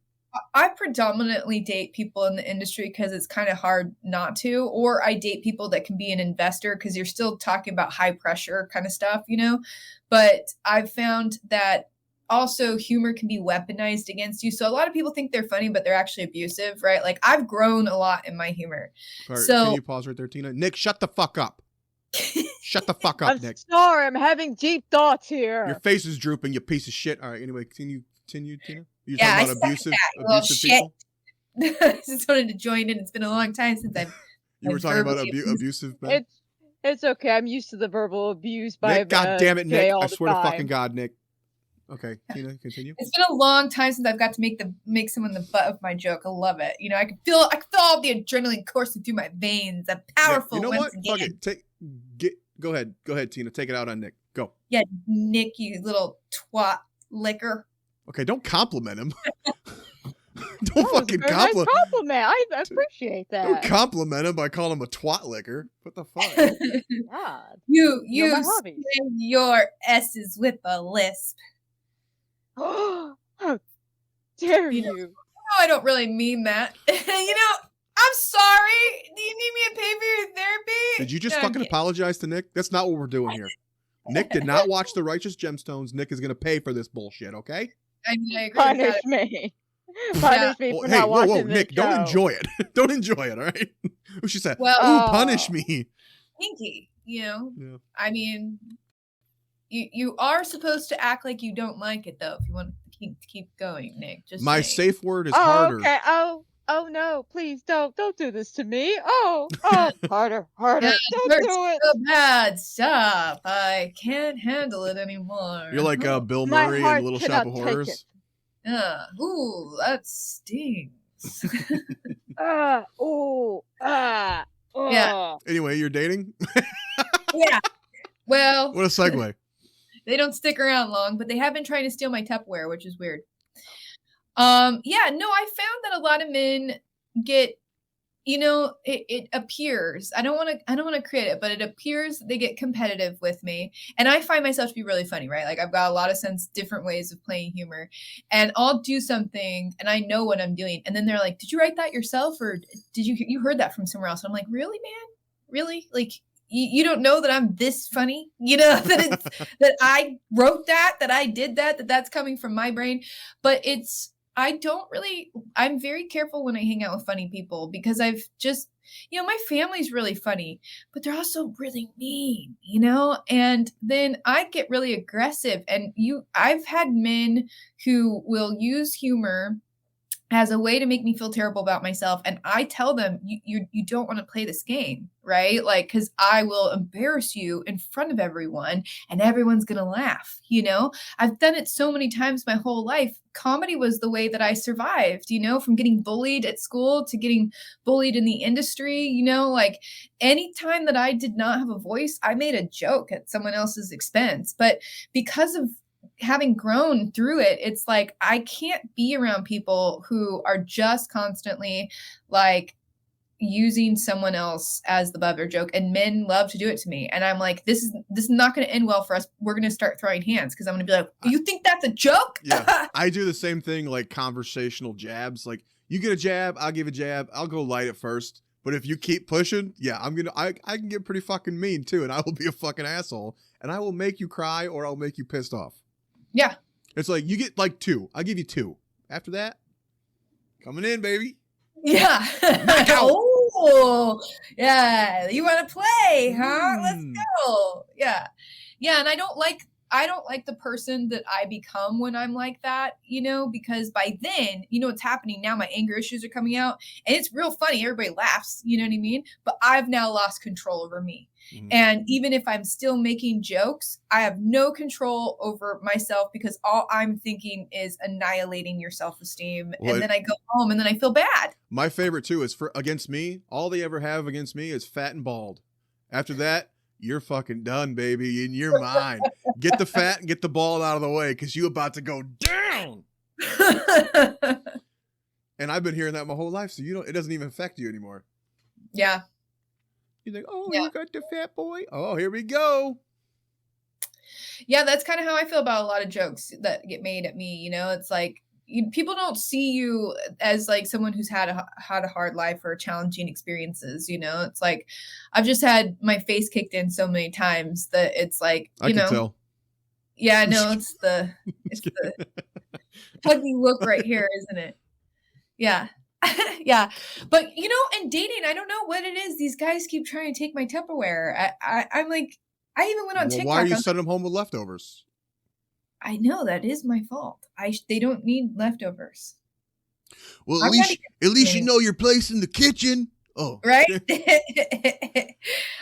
I predominantly date people in the industry because it's kind of hard not to, or I date people that can be an investor because you're still talking about high pressure kind of stuff, you know? But I've found that also humor can be weaponized against you. So a lot of people think they're funny, but they're actually abusive, right? Like I've grown a lot in my humor. Sorry, so can you pause right there, Tina? Nick, shut the fuck up. Shut the fuck up, I'm Nick. sorry, I'm having deep thoughts here. Your face is drooping, you piece of shit. All right, anyway, continue, Tina. You're Yeah, talking about abusive people? I just wanted to join in. It's been a long time since You were talking about abusive men? It's okay. I'm used to the verbal abuse by Nick, God damn it, Jay Nick. all I the swear to time. fucking God, Nick. Okay, Tina, continue. It's been a long time since I've got to make someone the butt of my joke. I love it. You know, I can feel all the adrenaline coursing through my veins. I'm powerful. You know what? Again. Fuck it. Go ahead, Tina. Take it out on Nick. Go. Yeah, Nick, you little twat licker. Okay, don't compliment him. Don't fucking Nice compliment. compliment. I appreciate that. Don't compliment him by calling him a twat licker. What the fuck? God. You my hobbies. say your S's with a lisp. How dare you? No, I don't really mean that. You know, I'm sorry. Do you need me to pay for your therapy? Did you just No, fucking apologize to Nick? That's not what we're doing here. Nick did not watch The Righteous Gemstones. Nick is going to pay for this bullshit, okay? I mean, I agree with Punish that. me. Punish me for Hey, not whoa, watching Nick, this don't show. enjoy it. Don't enjoy it, all right? She said, Well, ooh, punish me. Pinky, you know? Yeah. I mean, you are supposed to act like you don't like it, though, if you want to keep going, Nick. Just My saying. safe word is Oh, harder. okay. Oh no, please don't do this to me. Oh, harder. Yeah, Don't hurts do it. so bad. Stop. I can't handle it anymore. You're like Bill My Murray heart in Little Shop of cannot take Horrors. it. Ooh, that stings. Yeah. Anyway, you're dating? Yeah. Well, What a segue. they don't stick around long, but they have been trying to steal my Tupperware, which is weird. I found that a lot of men get, you know, it appears, I don't want to create it, but it appears they get competitive with me. And I find myself to be really funny, right? Like I've got a lot of different ways of playing humor, and I'll do something and I know what I'm doing. And then they're like, did you write that yourself? Or did you heard that from somewhere else? And I'm like, really, man? Really? Like, you don't know that I'm this funny, you know, that it's that I wrote that I did that's coming from my brain. But I'm very careful when I hang out with funny people because I've just, you know, my family's really funny, but they're also really mean, you know? And then I get really aggressive, and I've had men who will use humor as a way to make me feel terrible about myself. And I tell them, you don't want to play this game, right? Like, cause I will embarrass you in front of everyone and everyone's going to laugh. You know, I've done it so many times my whole life. Comedy was the way that I survived, you know, from getting bullied at school to getting bullied in the industry. You know, like anytime that I did not have a voice, I made a joke at someone else's expense. But because of having grown through it, it's like I can't be around people who are just constantly like using someone else as the butt of their joke, and men love to do it to me. And I'm like, this is not going to end well for us. We're going to start throwing hands because I'm going to be like, you think that's a joke? Yeah, I do the same thing, like conversational jabs. Like you get a jab, I'll give a jab. I'll go light at first, but if you keep pushing, yeah, I can get pretty fucking mean too, and I will be a fucking asshole, and I will make you cry or I'll make you pissed off. Yeah. It's like you get like 2. I'll give you 2. After that, coming in, baby. Yeah. Oh, yeah. You want to play, huh? Let's go. Yeah. Yeah. And I don't like the person that I become when I'm like that, you know, because by then, you know what's happening now, my anger issues are coming out and it's real funny. Everybody laughs, you know what I mean? But I've now lost control over me. Mm-hmm. And even if I'm still making jokes, I have no control over myself because all I'm thinking is annihilating your self-esteem. Well, and then I go home and then I feel bad. My favorite too is against me. All they ever have against me is fat and bald. After that, you're fucking done, baby. In your mind, get the fat and get the bald out of the way because you about to go down. And I've been hearing that my whole life, so it doesn't even affect you anymore. Yeah. You think, oh, yeah. You got the fat boy. Oh, here we go. Yeah, that's kind of how I feel about a lot of jokes that get made at me. You know, it's like people don't see you as like someone who's had a hard life or challenging experiences. You know, it's like I've just had my face kicked in so many times that it's like, I can tell. Yeah, no, it's the huggy look right here, isn't it? Yeah. Yeah. But, you know, in dating, I don't know what it is. These guys keep trying to take my Tupperware. I'm like, I even went on TikTok. Why are you sending them home with leftovers? I know that is my fault. They don't need leftovers. Well, at least you know your place in the kitchen. Oh, right.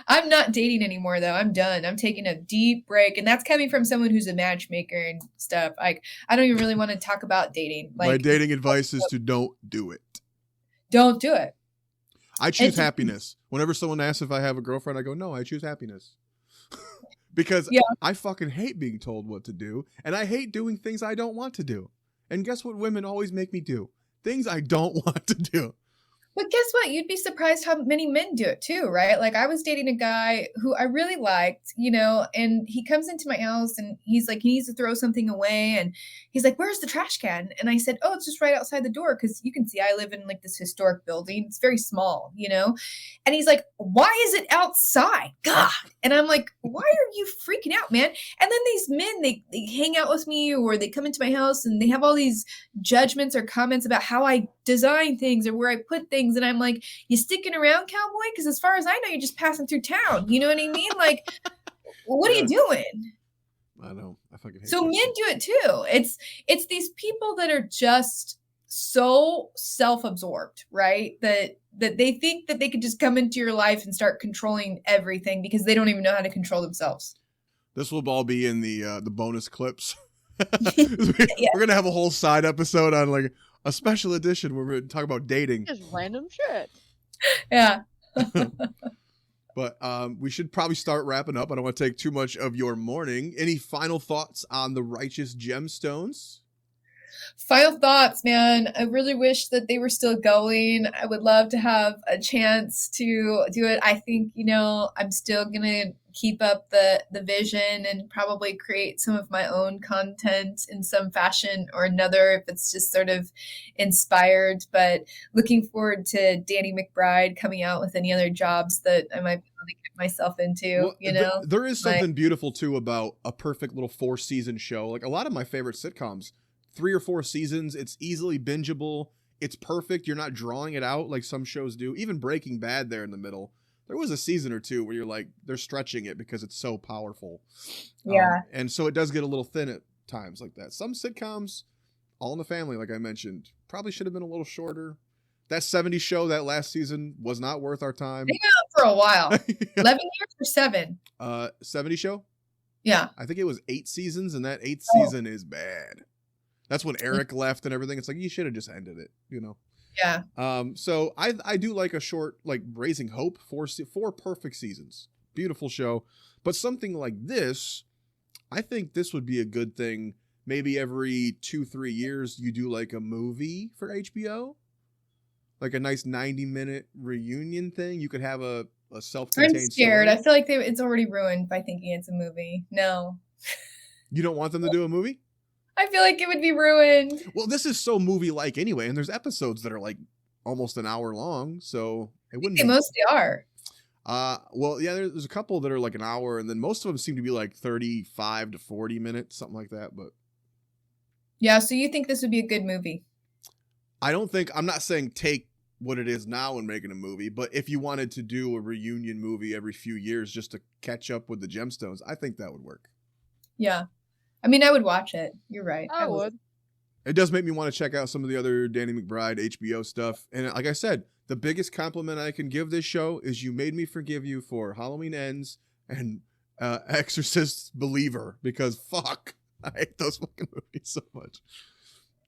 I'm not dating anymore, though. I'm done. I'm taking a deep break, and that's coming from someone who's a matchmaker and stuff. Like, I don't even really want to talk about dating. Like, my dating advice is to don't do it. Don't do it. I choose happiness. Whenever someone asks if I have a girlfriend, I go, no, I choose happiness. Because I fucking hate being told what to do, and I hate doing things I don't want to do. And guess what women always make me do? Things I don't want to do. But guess what? You'd be surprised how many men do it too, right? Like I was dating a guy who I really liked, you know, and he comes into my house and he's like, he needs to throw something away. And he's like, where's the trash can? And I said, oh, it's just right outside the door. Cause you can see I live in like this historic building. It's very small, you know? And he's like, why is it outside? God. And I'm like, why are you freaking out, man? And then these men, they hang out with me or they come into my house and they have all these judgments or comments about how I design things or where I put things. And I'm like, you sticking around, cowboy? Because as far as I know, you're just passing through town. You know what I mean? Like, what are you doing? I know. I fucking hate so men do it too. It's these people that are just so self-absorbed, right? That they think that they could just come into your life and start controlling everything because they don't even know how to control themselves. This will all be in the bonus clips. We're gonna have a whole side episode on like a special edition where we're going to talk about dating. Just random shit. Yeah. But we should probably start wrapping up. I don't want to take too much of your morning. Any final thoughts on the Righteous Gemstones? Final thoughts, man. I really wish that they were still going. I would love to have a chance to do it. I think, I'm still gonna keep up the vision and probably create some of my own content in some fashion or another if it's just sort of inspired. But looking forward to Danny McBride coming out with any other jobs that I might be able to get myself into, Well, there is something beautiful too about a perfect little 4-season show. Like a lot of my favorite sitcoms, 3 or 4 seasons, it's easily bingeable. It's perfect. You're not drawing it out like some shows do. Even Breaking Bad there in the middle. There was a season or two where you're like, they're stretching it because it's so powerful. Yeah. And so it does get a little thin at times like that. Some sitcoms, All in the Family, like I mentioned, probably should have been a little shorter. That 70s show, that last season, was not worth our time. They went on for a while. 11 years or 7? 70 show? Yeah. I think it was 8 seasons, and that 8th season is bad. That's when Eric left and everything. It's like, you should have just ended it, Yeah. So I do like a short, like Raising Hope, 4 perfect seasons. Beautiful show. But something like this, I think this would be a good thing. Maybe every 2-3 years you do like a movie for HBO. Like a nice 90-minute reunion thing. You could have a self-contained I'm scared. story. I feel like it's already ruined by thinking it's a movie. No. You don't want them to do a movie? I feel like it would be ruined. Well, this is so movie-like anyway, and there's episodes that are like almost an hour long, so it wouldn't They be... mostly are. Well, yeah, there's a couple that are like an hour, and then most of them seem to be like 35 to 40 minutes, something like that, but... Yeah, so you think this would be a good movie? I'm not saying take what it is now and make it a movie, but if you wanted to do a reunion movie every few years just to catch up with the Gemstones, I think that would work. Yeah. I mean, I would watch it. You're right. I would. It does make me want to check out some of the other Danny McBride HBO stuff. And like I said, the biggest compliment I can give this show is you made me forgive you for Halloween Ends and Exorcist Believer, because fuck, I hate those fucking movies so much.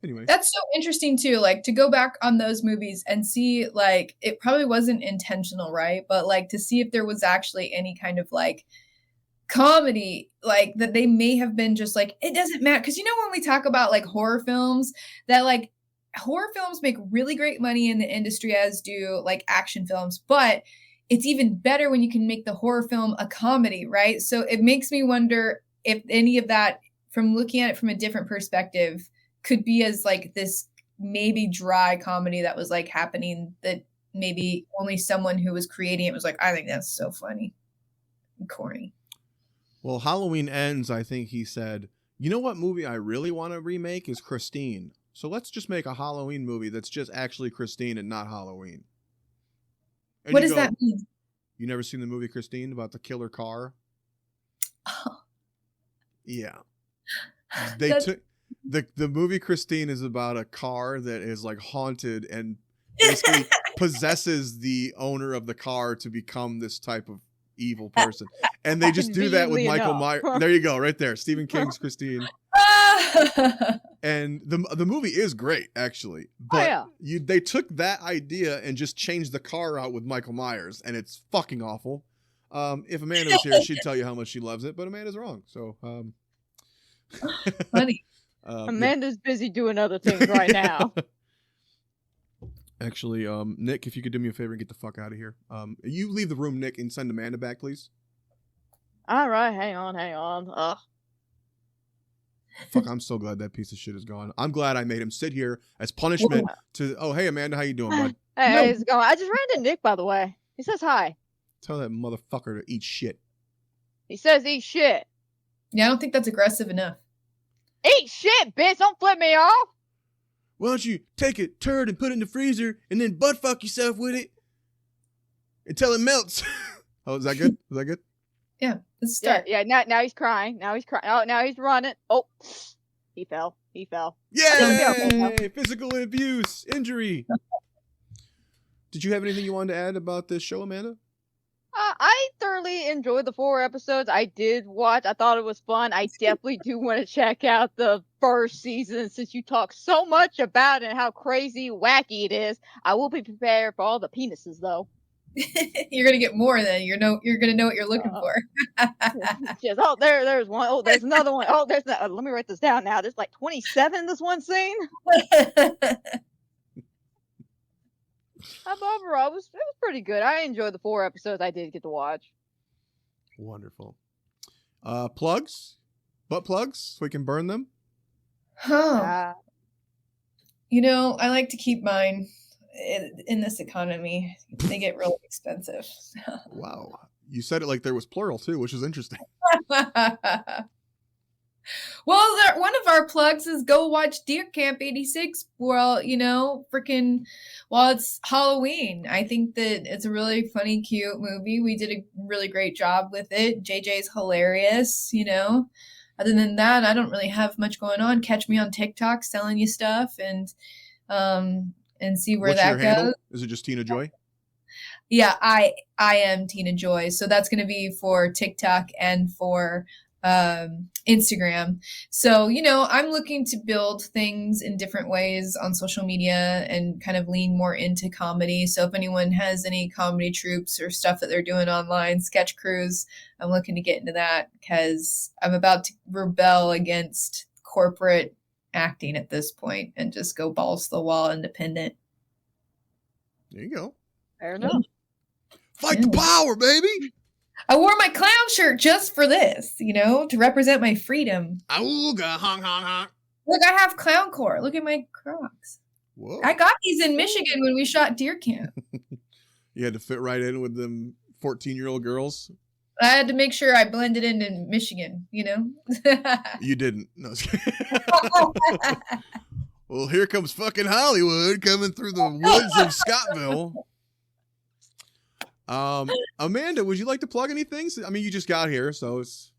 Anyway. That's so interesting too, like to go back on those movies and see, like, it probably wasn't intentional, right? But like to see if there was actually any kind of like comedy, like that they may have been just like, it doesn't matter. Because when we talk about like horror films, that like horror films make really great money in the industry, as do like action films, but it's even better when you can make the horror film a comedy, right? So it makes me wonder if any of that, from looking at it from a different perspective, could be as like this maybe dry comedy that was like happening, that maybe only someone who was creating it was like, I think that's so funny and corny. Well, Halloween Ends, I think he said, you know what movie I really want to remake is Christine. So let's just make a Halloween movie that's just actually Christine and not Halloween. And What does that mean? You never seen the movie Christine about the killer car? Oh. Yeah. They took the movie Christine is about a car that is like haunted and basically possesses the owner of the car to become this type of evil person. And they just do that with Michael Myers. There you go, right there. Stephen King's Christine. And the movie is great, actually. But they took that idea and just changed the car out with Michael Myers, and it's fucking awful. If Amanda was here, she'd tell you how much she loves it, but Amanda's wrong. So funny. Amanda's busy doing other things right now. Actually, Nick, if you could do me a favor and get the fuck out of here. You leave the room, Nick, and send Amanda back, please. All right, hang on. Fuck, I'm so glad that piece of shit is gone. I'm glad I made him sit here as punishment to, oh, hey, Amanda, how you doing, bud? Hey, how's it going? I just ran to Nick, by the way. He says hi. Tell that motherfucker to eat shit. He says eat shit. Yeah, I don't think that's aggressive enough. Eat shit, bitch! Don't flip me off! Why don't you take a turd and put it in the freezer and then butt fuck yourself with it until it melts? Oh, is that good? Is that good? Yeah, let's start. Yeah, now he's crying. Now he's crying. Oh, now he's running. Oh, he fell. Yay! Physical abuse, injury. Did you have anything you wanted to add about this show, Amanda? I thoroughly enjoyed the 4 episodes. I did watch. I thought it was fun. I definitely do want to check out the first season, since you talk so much about it and how crazy wacky it is. I will be prepared for all the penises, though. You're gonna get more then. You're gonna know what you're looking for. Just, there's one. Oh, there's another one. Oh, there's let me write this down now. There's like 27 in this one scene. Overall, it was pretty good. I enjoyed the 4 episodes I did get to watch. Wonderful. Plugs? Butt plugs? So we can burn them? Huh. I like to keep mine in this economy. They get really expensive. Wow. You said it like there was plural too, which is interesting. Well, one of our plugs is go watch Deer Camp 86. Well, while it's Halloween. I think that it's a really funny, cute movie. We did a really great job with it. JJ's hilarious, Other than that, I don't really have much going on. Catch me on TikTok selling you stuff and see where What's that your goes. handle? Is it just Tina Joy? Yeah, I am Tina Joy. So that's going to be for TikTok and for Instagram. So, I'm looking to build things in different ways on social media and kind of lean more into comedy. So if anyone has any comedy troupes or stuff that they're doing online, sketch crews, I'm looking to get into that because I'm about to rebel against corporate acting at this point and just go balls to the wall independent. There you go. Fair enough. Fight the power, baby. I wore my clown shirt just for this, to represent my freedom. Auga, honk, honk, honk. Look, I have clown core. Look at my Crocs. Whoa. I got these in Michigan when we shot Deer Camp. You had to fit right in with them 14-year-old girls. I had to make sure I blended in Michigan, You didn't. No. Well, here comes fucking Hollywood coming through the woods of Scottville. Amanda, would you like to plug anything? I mean, you just got here, so it's,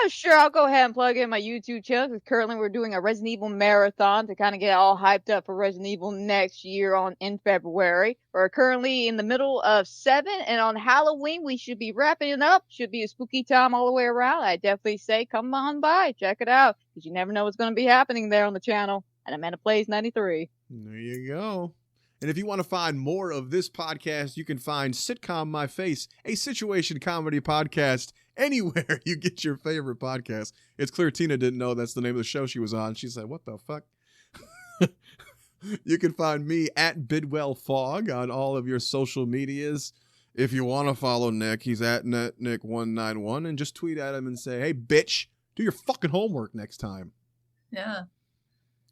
Sure, I'll go ahead and plug in my YouTube channel because currently we're doing a Resident Evil marathon to kind of get all hyped up for Resident Evil next year in February. We're currently in the middle of 7, and on Halloween we should be wrapping it up. Should be a spooky time all the way around. I definitely say come on by, check it out, because you never know what's going to be happening there on the channel. And AmandaPlays93. There you go. And if you want to find more of this podcast, you can find Sitcom My Face, a situation comedy podcast, anywhere you get your favorite podcast. It's clear Tina didn't know that's the name of the show she was on. She said, what the fuck? You can find me at Bidwell Fogg on all of your social medias. If you want to follow Nick, he's at NetNick191, and just tweet at him and say, hey, bitch, do your fucking homework next time. Yeah.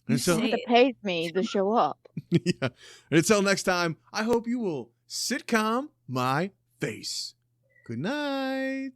And so, It pays me to show up. yeah. And until next time, I hope you will sitcom my face. Good night.